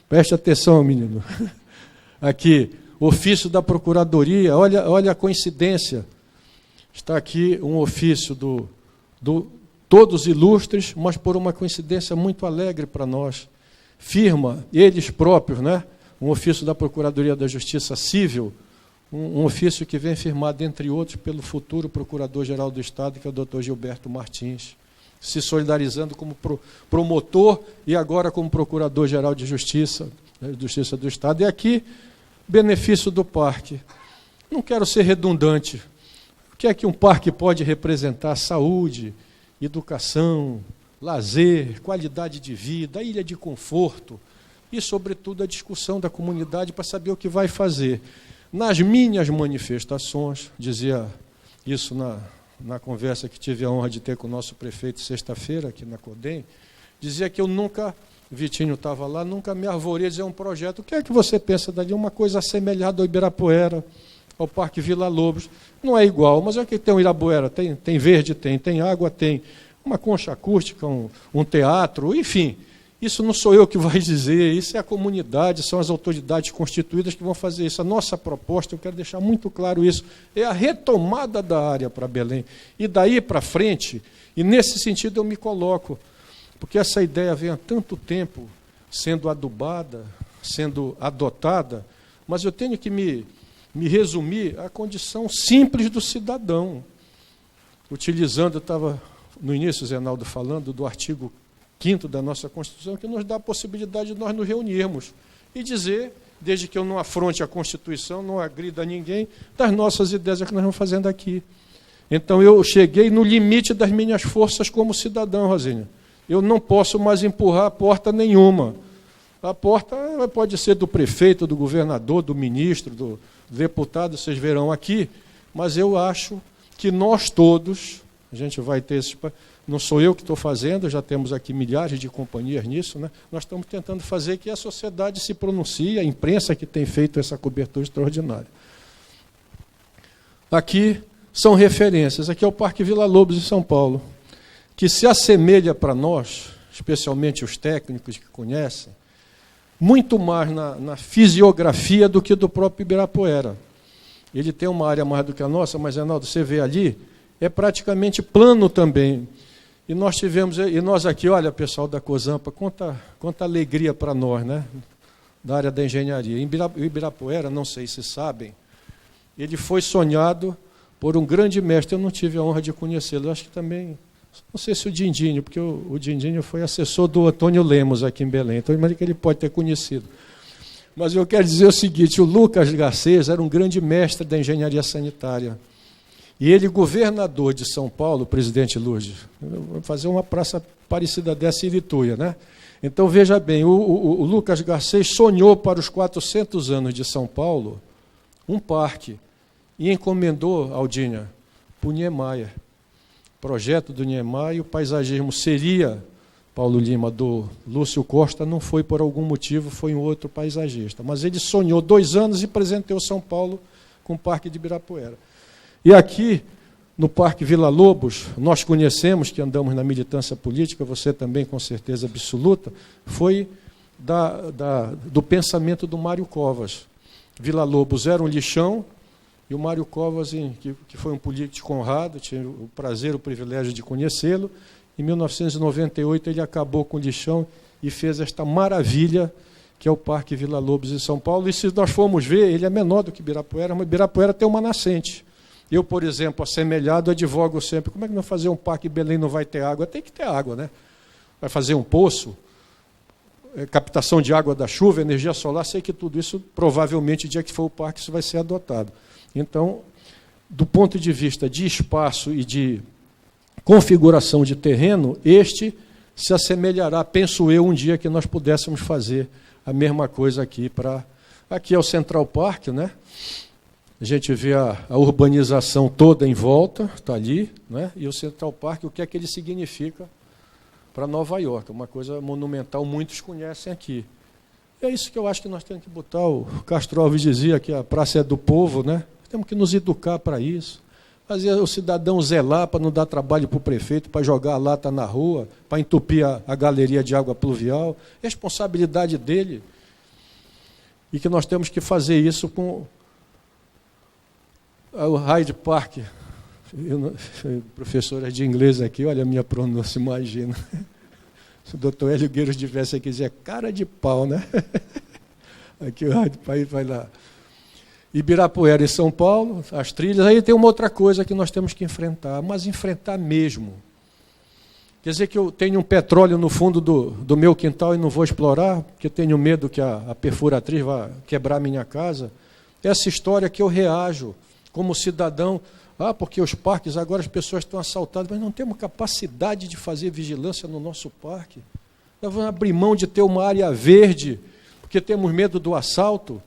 Preste atenção, menino. Aqui, ofício da Procuradoria, olha a coincidência. Está aqui um ofício todos ilustres, mas por uma coincidência muito alegre para nós. Firma, eles próprios, né? Um ofício da Procuradoria da Justiça Civil, um ofício que vem firmado, entre outros, pelo futuro Procurador-Geral do Estado, que é o Dr. Gilberto Martins, se solidarizando como promotor e agora como Procurador-Geral de Justiça do Estado. E aqui, benefício do parque. Não quero ser redundante. O que é que um parque pode representar? Saúde, educação, lazer, qualidade de vida, ilha de conforto e, sobretudo, a discussão da comunidade para saber o que vai fazer. Nas minhas manifestações, dizia isso na conversa que tive a honra de ter com o nosso prefeito sexta-feira, aqui na CODEM, dizia que eu nunca, Vitinho estava lá, nunca me arvorei a dizer um projeto. O que é que você pensa dali? Uma coisa assemelhada ao Ibirapuera, ao Parque Vila Lobos. Não é igual, mas é que tem o Ibirapuera, tem verde, tem água, tem uma concha acústica, um teatro, enfim. Isso não sou eu que vai dizer, isso é a comunidade, são as autoridades constituídas que vão fazer isso. A nossa proposta, eu quero deixar muito claro isso, é a retomada da área para Belém. E daí para frente, e nesse sentido eu me coloco, porque essa ideia vem há tanto tempo sendo adubada, sendo adotada, mas eu tenho que me resumir à condição simples do cidadão. Utilizando, eu estava no início, Zenaldo, falando do artigo 5º da nossa Constituição, que nos dá a possibilidade de nós nos reunirmos e dizer, desde que eu não afronte a Constituição, não agrida a ninguém, das nossas ideias que nós vamos fazendo aqui. Então eu cheguei no limite das minhas forças como cidadão, Rosinha. Eu não posso mais empurrar a porta nenhuma. A porta pode ser do prefeito, do governador, do ministro, do deputado, vocês verão aqui, mas eu acho que nós todos, a gente vai ter esse... Não sou eu que estou fazendo, já temos aqui milhares de companhias nisso, né? Nós estamos tentando fazer que a sociedade se pronuncie, a imprensa que tem feito essa cobertura extraordinária. Aqui são referências, aqui é o Parque Vila Lobos, em São Paulo, que se assemelha para nós, especialmente os técnicos que conhecem, muito mais na fisiografia do que do próprio Ibirapuera. Ele tem uma área mais do que a nossa, mas, Reinaldo, você vê ali, é praticamente plano também. E nós tivemos, e nós aqui, olha, pessoal da COSAMPA, quanta alegria para nós, né? Da área da engenharia. O Ibirapuera, não sei se sabem, ele foi sonhado por um grande mestre, eu não tive a honra de conhecê-lo, acho que também, não sei se o Dindinho, porque o Dindinho foi assessor do Antônio Lemos aqui em Belém, então imagino que ele pode ter conhecido. Mas eu quero dizer o seguinte, o Lucas Garcês era um grande mestre da engenharia sanitária. E ele, governador de São Paulo, presidente Lourdes, vou fazer uma praça parecida dessa em Lituia, né? Então, veja bem, o Lucas Garcês sonhou para os 400 anos de São Paulo um parque e encomendou, Aldinha, para o Niemeyer. Projeto do Niemeyer, o paisagismo seria, Paulo Lima, do Lúcio Costa, não foi por algum motivo, foi um outro paisagista. Mas ele sonhou 2 anos e presenteou São Paulo com o Parque de Ibirapuera. E aqui, no Parque Vila Lobos, nós conhecemos, que andamos na militância política, você também com certeza absoluta, foi do pensamento do Mário Covas. Vila Lobos era um lixão, e o Mário Covas, que foi um político honrado, tinha o prazer, o privilégio de conhecê-lo, em 1998 ele acabou com o lixão e fez esta maravilha, que é o Parque Vila Lobos em São Paulo. E se nós formos ver, ele é menor do que Ibirapuera, mas Ibirapuera tem uma nascente. Eu, por exemplo, assemelhado, advogo sempre, como é que não fazer um parque em Belém não vai ter água? Tem que ter água, né? Vai fazer um poço, captação de água da chuva, energia solar, sei que tudo isso, provavelmente, dia que for o parque, isso vai ser adotado. Então, do ponto de vista de espaço e de configuração de terreno, este se assemelhará, penso eu, um dia que nós pudéssemos fazer a mesma coisa aqui. Aqui é o Central Park, né? A gente vê a urbanização toda em volta, está ali, né? E o Central Park, o que é que ele significa para Nova York? Uma coisa monumental, muitos conhecem aqui. E é isso que eu acho que nós temos que botar. O Castro Alves dizia que a praça é do povo, né? Temos que nos educar para isso. Fazer o cidadão zelar para não dar trabalho para o prefeito, para jogar a lata na rua, para entupir a galeria de água pluvial. Responsabilidade dele. E que nós temos que fazer isso com o Hyde Park. Professora de inglês aqui, olha a minha pronúncia, imagina. Se o doutor Hélio Gueiros tivesse aqui, dizia cara de pau, né? Aqui o Hyde Park vai lá. Ibirapuera em São Paulo, as trilhas. Aí tem uma outra coisa que nós temos que enfrentar, mas enfrentar mesmo. Quer dizer que eu tenho um petróleo no fundo do meu quintal e não vou explorar, porque tenho medo que a perfuratriz vá quebrar minha casa. Essa história que eu reajo como cidadão, porque os parques, agora as pessoas estão assaltadas, mas não temos capacidade de fazer vigilância no nosso parque. Nós vamos abrir mão de ter uma área verde, porque temos medo do assalto.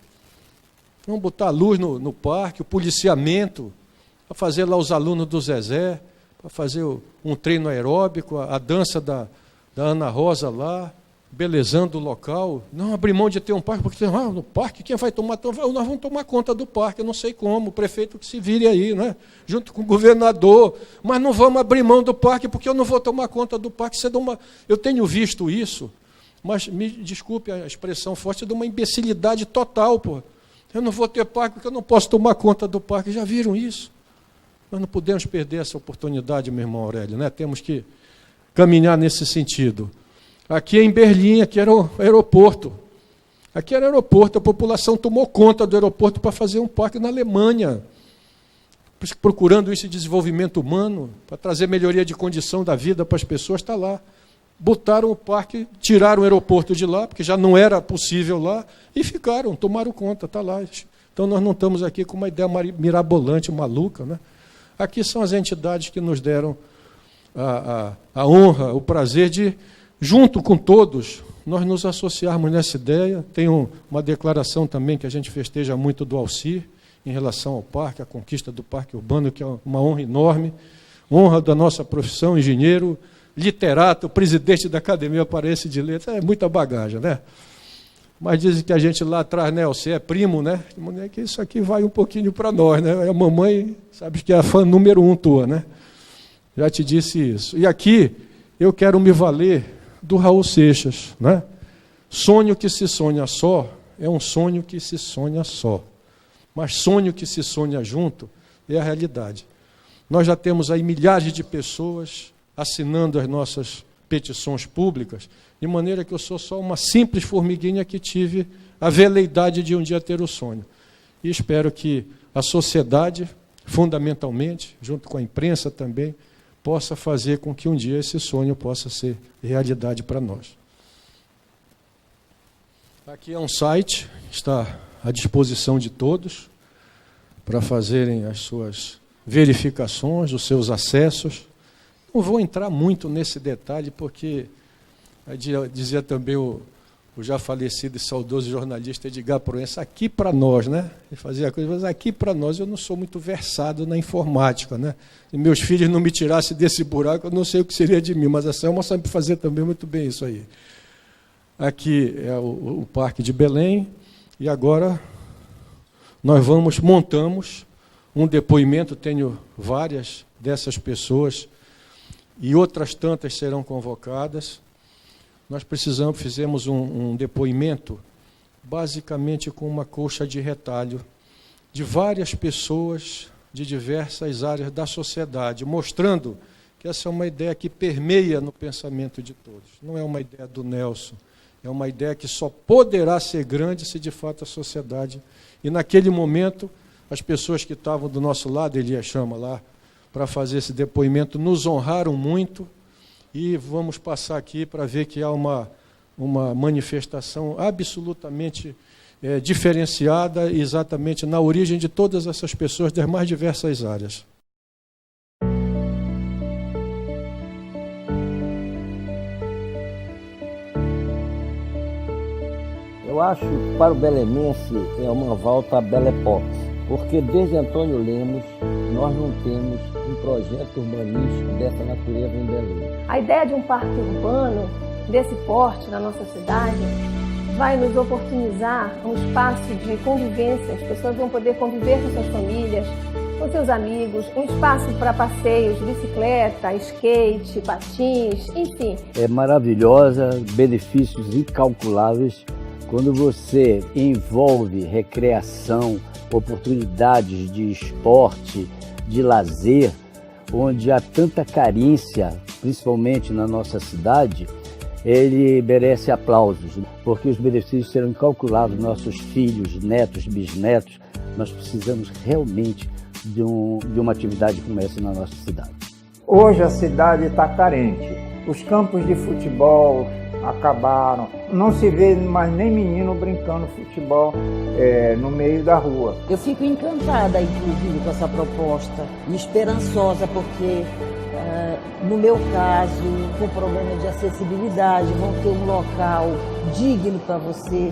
Vamos botar a luz no parque, o policiamento, para fazer lá os alunos do Zezé, para fazer um treino aeróbico, a dança da da Ana Rosa lá, belezando o local. Não abrir mão de ter um parque, porque no parque, quem vai tomar? Nós vamos tomar conta do parque, eu não sei como, o prefeito que se vire aí, né? Junto com o governador, mas não vamos abrir mão do parque, porque eu não vou tomar conta do parque. Eu tenho visto isso, mas me desculpe a expressão forte, de uma imbecilidade total, pô. Eu não vou ter parque porque eu não posso tomar conta do parque. Já viram isso? Nós não podemos perder essa oportunidade, meu irmão Aurélio, né? Temos que caminhar nesse sentido. Aqui em Berlim, aqui era o aeroporto. Aqui era o aeroporto, a população tomou conta do aeroporto para fazer um parque na Alemanha, procurando esse desenvolvimento humano, para trazer melhoria de condição da vida para as pessoas, está lá. Botaram o parque, tiraram o aeroporto de lá, porque já não era possível lá, e ficaram, tomaram conta, está lá. Então nós não estamos aqui com uma ideia mirabolante, maluca, né? Aqui são as entidades que nos deram a honra, o prazer de, junto com todos, nós nos associarmos nessa ideia. Tem uma declaração também que a gente festeja muito do Alcir, em relação ao parque, a conquista do parque urbano, que é uma honra enorme, honra da nossa profissão, engenheiro, literato, presidente da Academia Paraense de Letras, é muita bagagem, né? Mas dizem que a gente lá atrás, né, você é primo, né? Que isso aqui vai um pouquinho para nós, né? A mamãe, sabe que é a fã número 1 tua, né? Já te disse isso. E aqui eu quero me valer do Raul Seixas, né? Sonho que se sonha só é um sonho que se sonha só. Mas sonho que se sonha junto é a realidade. Nós já temos aí milhares de pessoas assinando as nossas petições públicas, de maneira que eu sou só uma simples formiguinha que tive a veleidade de um dia ter o sonho. E espero que a sociedade, fundamentalmente, junto com a imprensa também, possa fazer com que um dia esse sonho possa ser realidade para nós. Aqui é um site, está à disposição de todos, para fazerem as suas verificações, os seus acessos. Não vou entrar muito nesse detalhe, porque dizia também o já falecido e saudoso jornalista Edgar Proença, aqui para nós, né? Ele fazia a coisa, mas aqui para nós eu não sou muito versado na informática, né? Se meus filhos não me tirassem desse buraco, eu não sei o que seria de mim, mas a Selma sabe fazer também muito bem isso aí. Aqui é o Parque de Belém, e agora nós montamos um depoimento, tenho várias dessas pessoas, e outras tantas serão convocadas. Nós fizemos um depoimento, basicamente com uma colcha de retalho, de várias pessoas de diversas áreas da sociedade, mostrando que essa é uma ideia que permeia no pensamento de todos. Não é uma ideia do Nelson, é uma ideia que só poderá ser grande se de fato a sociedade... E naquele momento, as pessoas que estavam do nosso lado, Elias chama lá, para fazer esse depoimento, nos honraram muito, e vamos passar aqui para ver que há uma manifestação absolutamente diferenciada, exatamente na origem de todas essas pessoas das mais diversas áreas. Eu acho que para o belemense é uma volta à Belle Époque, porque desde Antônio Lemos nós não temos um projeto urbanístico dessa natureza em Belém. A ideia de um parque urbano desse porte na nossa cidade vai nos oportunizar um espaço de convivência. As pessoas vão poder conviver com suas famílias, com seus amigos, um espaço para passeios, bicicleta, skate, patins, enfim. É maravilhosa, benefícios incalculáveis quando você envolve recreação, oportunidades de esporte, de lazer, onde há tanta carência, principalmente na nossa cidade. Ele merece aplausos, porque os benefícios serão incalculáveis, nossos filhos, netos, bisnetos. Nós precisamos realmente de uma atividade como essa na nossa cidade. Hoje a cidade está carente. Os campos de futebol acabaram. Não se vê mais nem menino brincando futebol no meio da rua. Eu fico encantada, inclusive, com essa proposta e esperançosa, porque no meu caso, com problema de acessibilidade, vão ter um local digno para você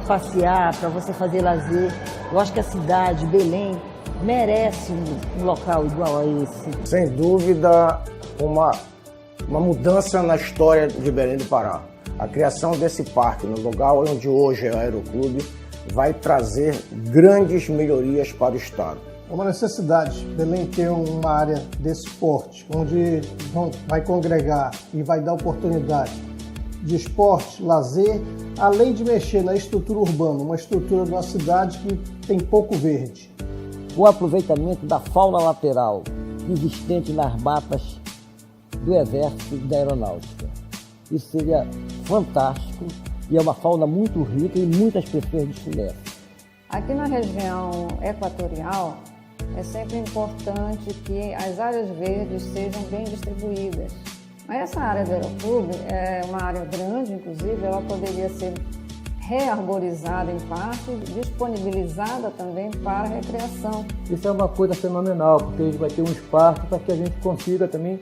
passear, para você fazer lazer. Eu acho que a cidade, Belém, merece um local igual a esse. Sem dúvida, uma uma mudança na história de Belém do Pará. A criação desse parque no lugar onde hoje é o Aeroclube vai trazer grandes melhorias para o estado. É uma necessidade Belém ter uma área desse porte, onde vai congregar e vai dar oportunidade de esporte, lazer, além de mexer na estrutura urbana, uma estrutura de uma cidade que tem pouco verde. O aproveitamento da fauna lateral existente nas matas do Exército e da Aeronáutica. Isso seria fantástico e é uma fauna muito rica e muitas pessoas desconhecem. Aqui na região equatorial, é sempre importante que as áreas verdes sejam bem distribuídas. Essa área do Aeroclube é uma área grande, inclusive, ela poderia ser rearborizada em parte, disponibilizada também para recreação. Isso é uma coisa fenomenal, porque a gente vai ter um espaço para que a gente consiga também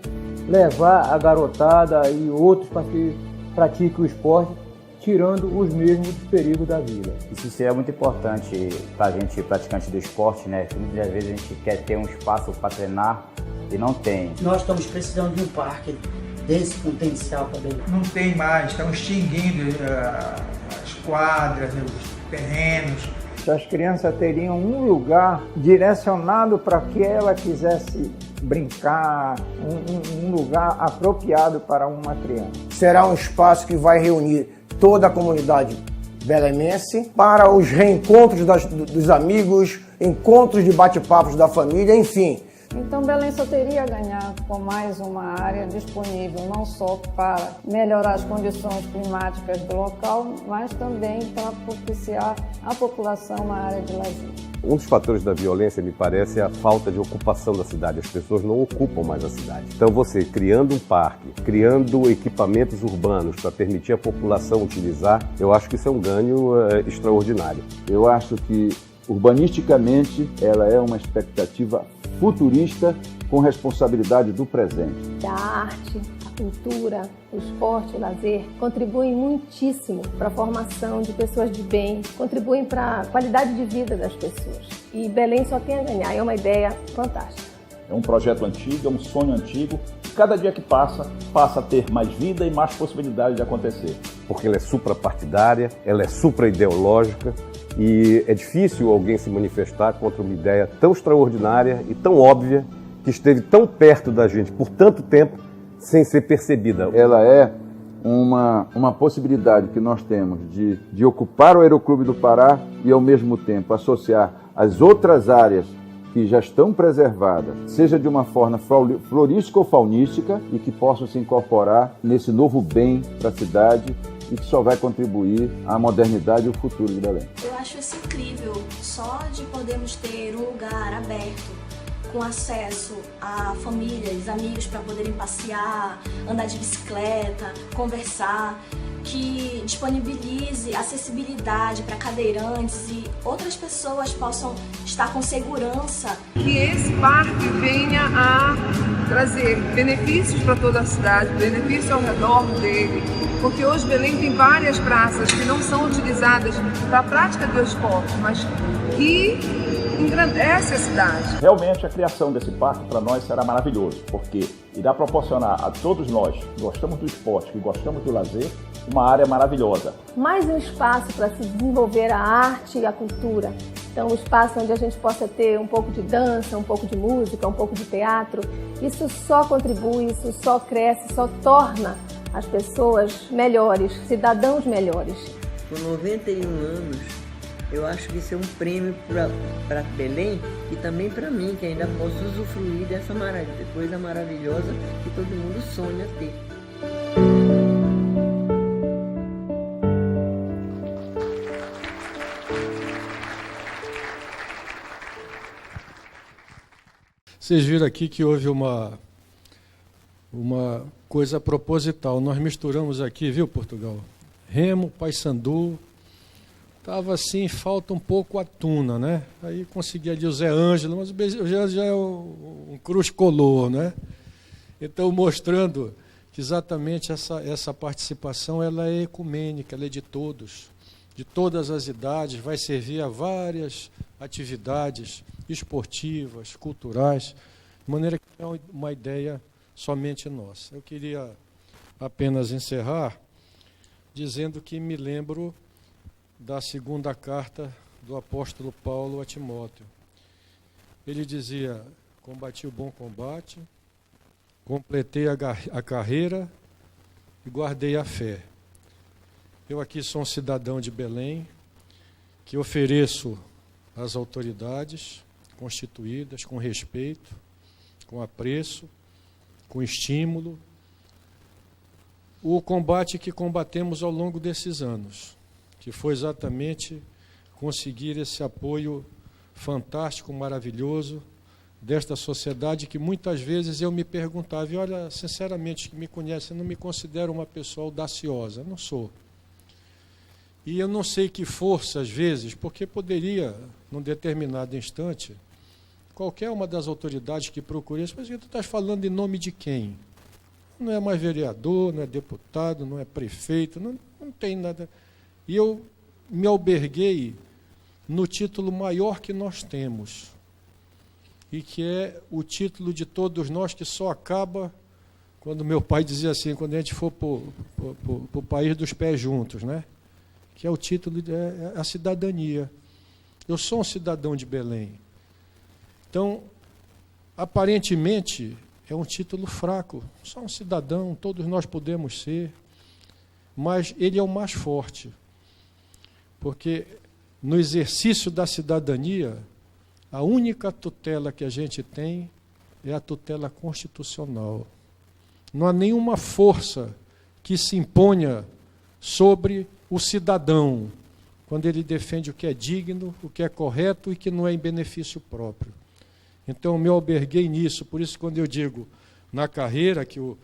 levar a garotada e outros para que pratiquem o esporte, tirando os mesmos dos perigos da vida. Isso seria muito importante para a gente, praticante do esporte, né? Muitas vezes a gente quer ter um espaço para treinar e não tem. Nós estamos precisando de um parque desse potencial para Belém. Não tem mais, estão extinguindo as quadras, os terrenos. As crianças teriam um lugar direcionado para que ela quisesse brincar, um lugar apropriado para uma criança. Será um espaço que vai reunir toda a comunidade belemense para os reencontros dos amigos, encontros de bate-papos da família, enfim. Então Belém só teria a ganhar com mais uma área disponível, não só para melhorar as condições climáticas do local, mas também para propiciar à população uma área de lazer. Um dos fatores da violência, me parece, é a falta de ocupação da cidade. As pessoas não ocupam mais a cidade. Então você, criando um parque, criando equipamentos urbanos para permitir a população utilizar, eu acho que isso é um ganho extraordinário. Eu acho que, urbanisticamente, ela é uma expectativa futurista com responsabilidade do presente. A arte, a cultura, o esporte, o lazer contribuem muitíssimo para a formação de pessoas de bem, contribuem para a qualidade de vida das pessoas. E Belém só tem a ganhar, é uma ideia fantástica. É um projeto antigo, é um sonho antigo. Cada dia que passa a ter mais vida e mais possibilidade de acontecer. Porque ela é suprapartidária, ela é supraideológica, e é difícil alguém se manifestar contra uma ideia tão extraordinária e tão óbvia, que esteve tão perto da gente por tanto tempo, sem ser percebida. Ela é uma possibilidade que nós temos de ocupar o Aeroclube do Pará e, ao mesmo tempo, associar as outras áreas que já estão preservadas, seja de uma forma florística ou faunística, e que possam se incorporar nesse novo bem para a cidade e que só vai contribuir à modernidade e ao futuro de Belém. Eu acho isso incrível, só de podermos ter um lugar aberto, com acesso a famílias, amigos para poderem passear, andar de bicicleta, conversar, que disponibilize acessibilidade para cadeirantes e outras pessoas possam estar com segurança. Que esse parque venha a trazer benefícios para toda a cidade, benefícios ao redor dele, porque hoje Belém tem várias praças que não são utilizadas para a prática do esporte, mas que engrandece a cidade. Realmente a criação desse parque para nós será maravilhoso, porque irá proporcionar a todos nós que gostamos do esporte, que gostamos do lazer, uma área maravilhosa. Mais um espaço para se desenvolver a arte e a cultura. Então, um espaço onde a gente possa ter um pouco de dança, um pouco de música, um pouco de teatro. Isso só contribui, isso só cresce, só torna as pessoas melhores, cidadãos melhores. Com 91 anos, eu acho que isso é um prêmio para Belém e também para mim, que ainda posso usufruir dessa coisa maravilhosa que todo mundo sonha ter. Vocês viram aqui que houve uma coisa proposital. Nós misturamos aqui, viu, Portugal? Remo, Paysandu. Estava assim, falta um pouco a tuna, né? Aí consegui ali o Zé Ângelo, mas o Zé Ângelo já é um cruz-color, né? Então, mostrando que exatamente essa participação ela é ecumênica, ela é de todos, de todas as idades, vai servir a várias atividades esportivas, culturais, de maneira que é uma ideia somente nossa. Eu queria apenas encerrar dizendo que me lembro da segunda carta do apóstolo Paulo a Timóteo. Ele dizia: combati o bom combate, completei a carreira e guardei a fé. Eu aqui sou um cidadão de Belém, que ofereço às autoridades constituídas com respeito, com apreço, com estímulo, o combate que combatemos ao longo desses anos, que foi exatamente conseguir esse apoio fantástico, maravilhoso, desta sociedade que muitas vezes eu me perguntava, e olha, sinceramente, que me conhece, eu não me considero uma pessoa audaciosa, não sou. E eu não sei que força, às vezes, porque poderia, num determinado instante, qualquer uma das autoridades que procure isso, mas tu estás falando em nome de quem? Não é mais vereador, não é deputado, não é prefeito, não tem nada. E eu me alberguei no título maior que nós temos, e que é o título de todos nós, que só acaba quando meu pai dizia assim, quando a gente for para o país dos pés juntos, né? Que é o título, é a cidadania. Eu sou um cidadão de Belém. Então, aparentemente, é um título fraco. Só um cidadão, todos nós podemos ser, mas ele é o mais forte. Porque no exercício da cidadania, a única tutela que a gente tem é a tutela constitucional. Não há nenhuma força que se imponha sobre o cidadão, quando ele defende o que é digno, o que é correto e que não é em benefício próprio. Então, eu me alberguei nisso, por isso, quando eu digo na carreira, que o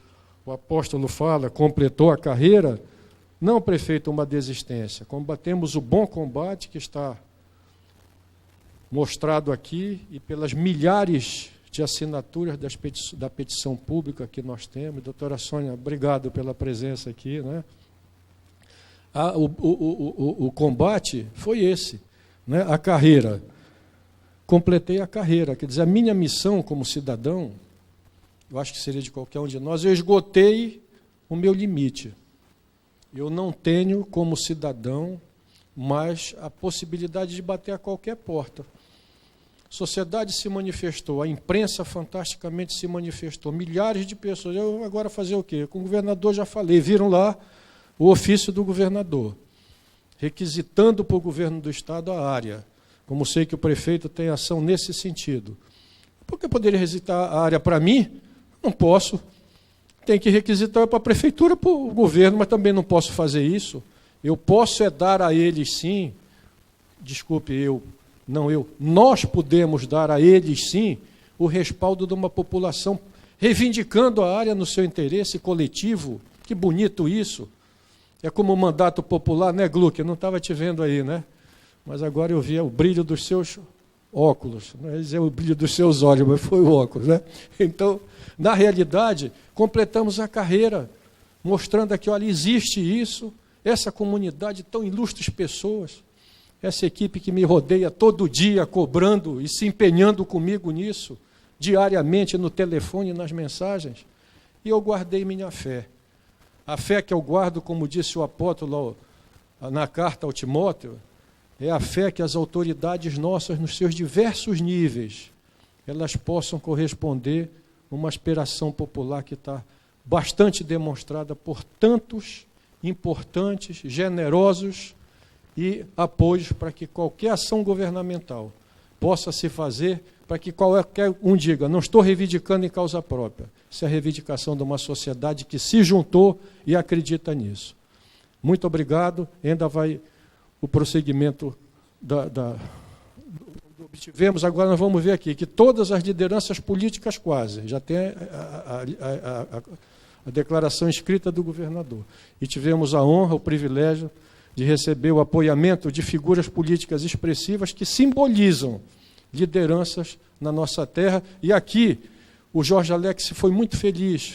apóstolo fala, completou a carreira, não, prefeito, uma desistência. Combatemos o bom combate que está mostrado aqui e pelas milhares de assinaturas da petição pública que nós temos. Doutora Sônia, obrigado pela presença aqui, né? O combate foi esse, né? A carreira. Completei a carreira, quer dizer, a minha missão como cidadão, eu acho que seria de qualquer um de nós, eu esgotei o meu limite. Eu não tenho, como cidadão, mais a possibilidade de bater a qualquer porta. A sociedade se manifestou, a imprensa fantasticamente se manifestou, milhares de pessoas. Eu agora fazer o quê? Com o governador já falei, viram lá o ofício do governador, requisitando para o governo do Estado a área. Como sei que o prefeito tem ação nesse sentido. Por que eu poderia requisitar a área para mim? Não posso. Tem que requisitar para a prefeitura, para o governo, mas também não posso fazer isso. Eu posso é dar a eles, sim, desculpe, nós podemos dar a eles, sim, o respaldo de uma população, reivindicando a área no seu interesse coletivo. Que bonito isso. É como o mandato popular, né, Gluck? Eu não estava te vendo aí, né? Mas agora eu via o brilho dos seus óculos. Não ia dizer o brilho dos seus olhos, mas foi o óculos, né? Então, na realidade, completamos a carreira, mostrando aqui, olha, existe isso, essa comunidade, tão ilustres pessoas, essa equipe que me rodeia todo dia, cobrando e se empenhando comigo nisso, diariamente no telefone e nas mensagens, e eu guardei minha fé. A fé que eu guardo, como disse o apóstolo na carta ao Timóteo, é a fé que as autoridades nossas, nos seus diversos níveis, elas possam corresponder a uma aspiração popular que está bastante demonstrada por tantos importantes, generosos e apoios para que qualquer ação governamental possa se fazer, para que qualquer um diga, não estou reivindicando em causa própria. Isso é a reivindicação de uma sociedade que se juntou e acredita nisso. Muito obrigado. Ainda vai o prosseguimento obtivemos, agora nós vamos ver aqui, que todas as lideranças políticas quase, já tem a declaração escrita do governador. E tivemos a honra, o privilégio de receber o apoiamento de figuras políticas expressivas que simbolizam lideranças na nossa terra. E aqui, o Jorge Alex foi muito feliz,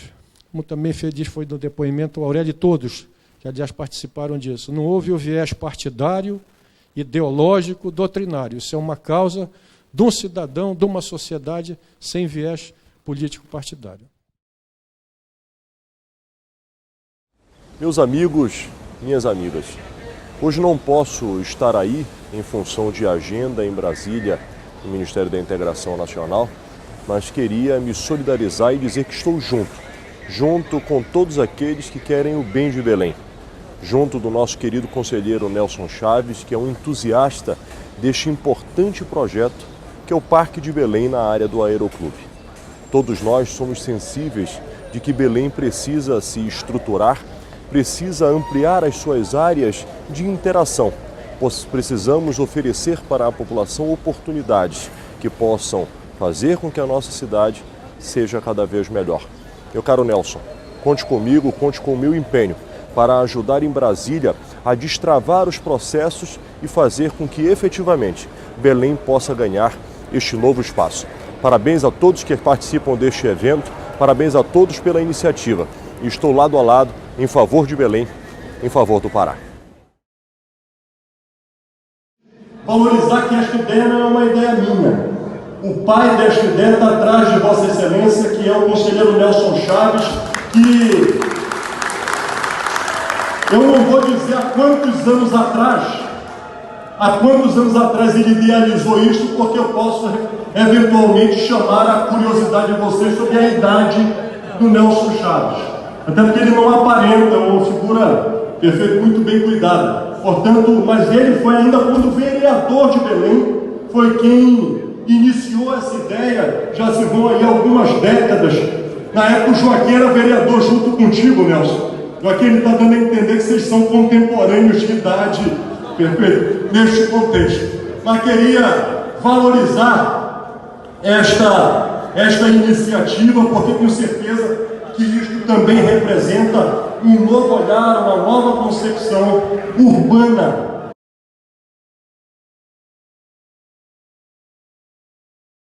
como também feliz foi no depoimento o Aurélio e todos, que, aliás, participaram disso. Não houve o viés partidário, ideológico, doutrinário. Isso é uma causa de um cidadão, de uma sociedade sem viés político partidário. Meus amigos, minhas amigas, hoje não posso estar aí em função de agenda em Brasília, no Ministério da Integração Nacional, mas queria me solidarizar e dizer que estou junto com todos aqueles que querem o bem de Belém, junto do nosso querido conselheiro Nelson Chaves, que é um entusiasta deste importante projeto que é o Parque de Belém na área do Aeroclube. Todos nós somos sensíveis de que Belém precisa se estruturar, precisa ampliar as suas áreas de interação, pois precisamos oferecer para a população oportunidades que possam fazer com que a nossa cidade seja cada vez melhor. Meu caro Nelson, conte comigo, conte com o meu empenho para ajudar em Brasília a destravar os processos e fazer com que efetivamente Belém possa ganhar este novo espaço. Parabéns a todos que participam deste evento, parabéns a todos pela iniciativa. Estou lado a lado em favor de Belém, em favor do Pará. Valorizar que esta ideia não é uma ideia minha. O pai desta ideia está atrás de Vossa Excelência, que é o conselheiro Nelson Chaves, que eu não vou dizer há quantos anos atrás ele idealizou isso, porque eu posso eventualmente chamar a curiosidade de vocês sobre a idade do Nelson Chaves. Até porque ele não aparenta, é uma figura perfeita, muito bem cuidada. Portanto, mas ele foi ainda quando vereador de Belém, foi quem iniciou essa ideia, já se vão aí algumas décadas. Na época o Joaquim era vereador junto contigo, Nelson. Joaquim, ele está dando a entender que vocês são contemporâneos de idade, perfeito, neste contexto. Mas queria valorizar esta iniciativa, porque tenho certeza que isto também representa um novo olhar, uma nova concepção urbana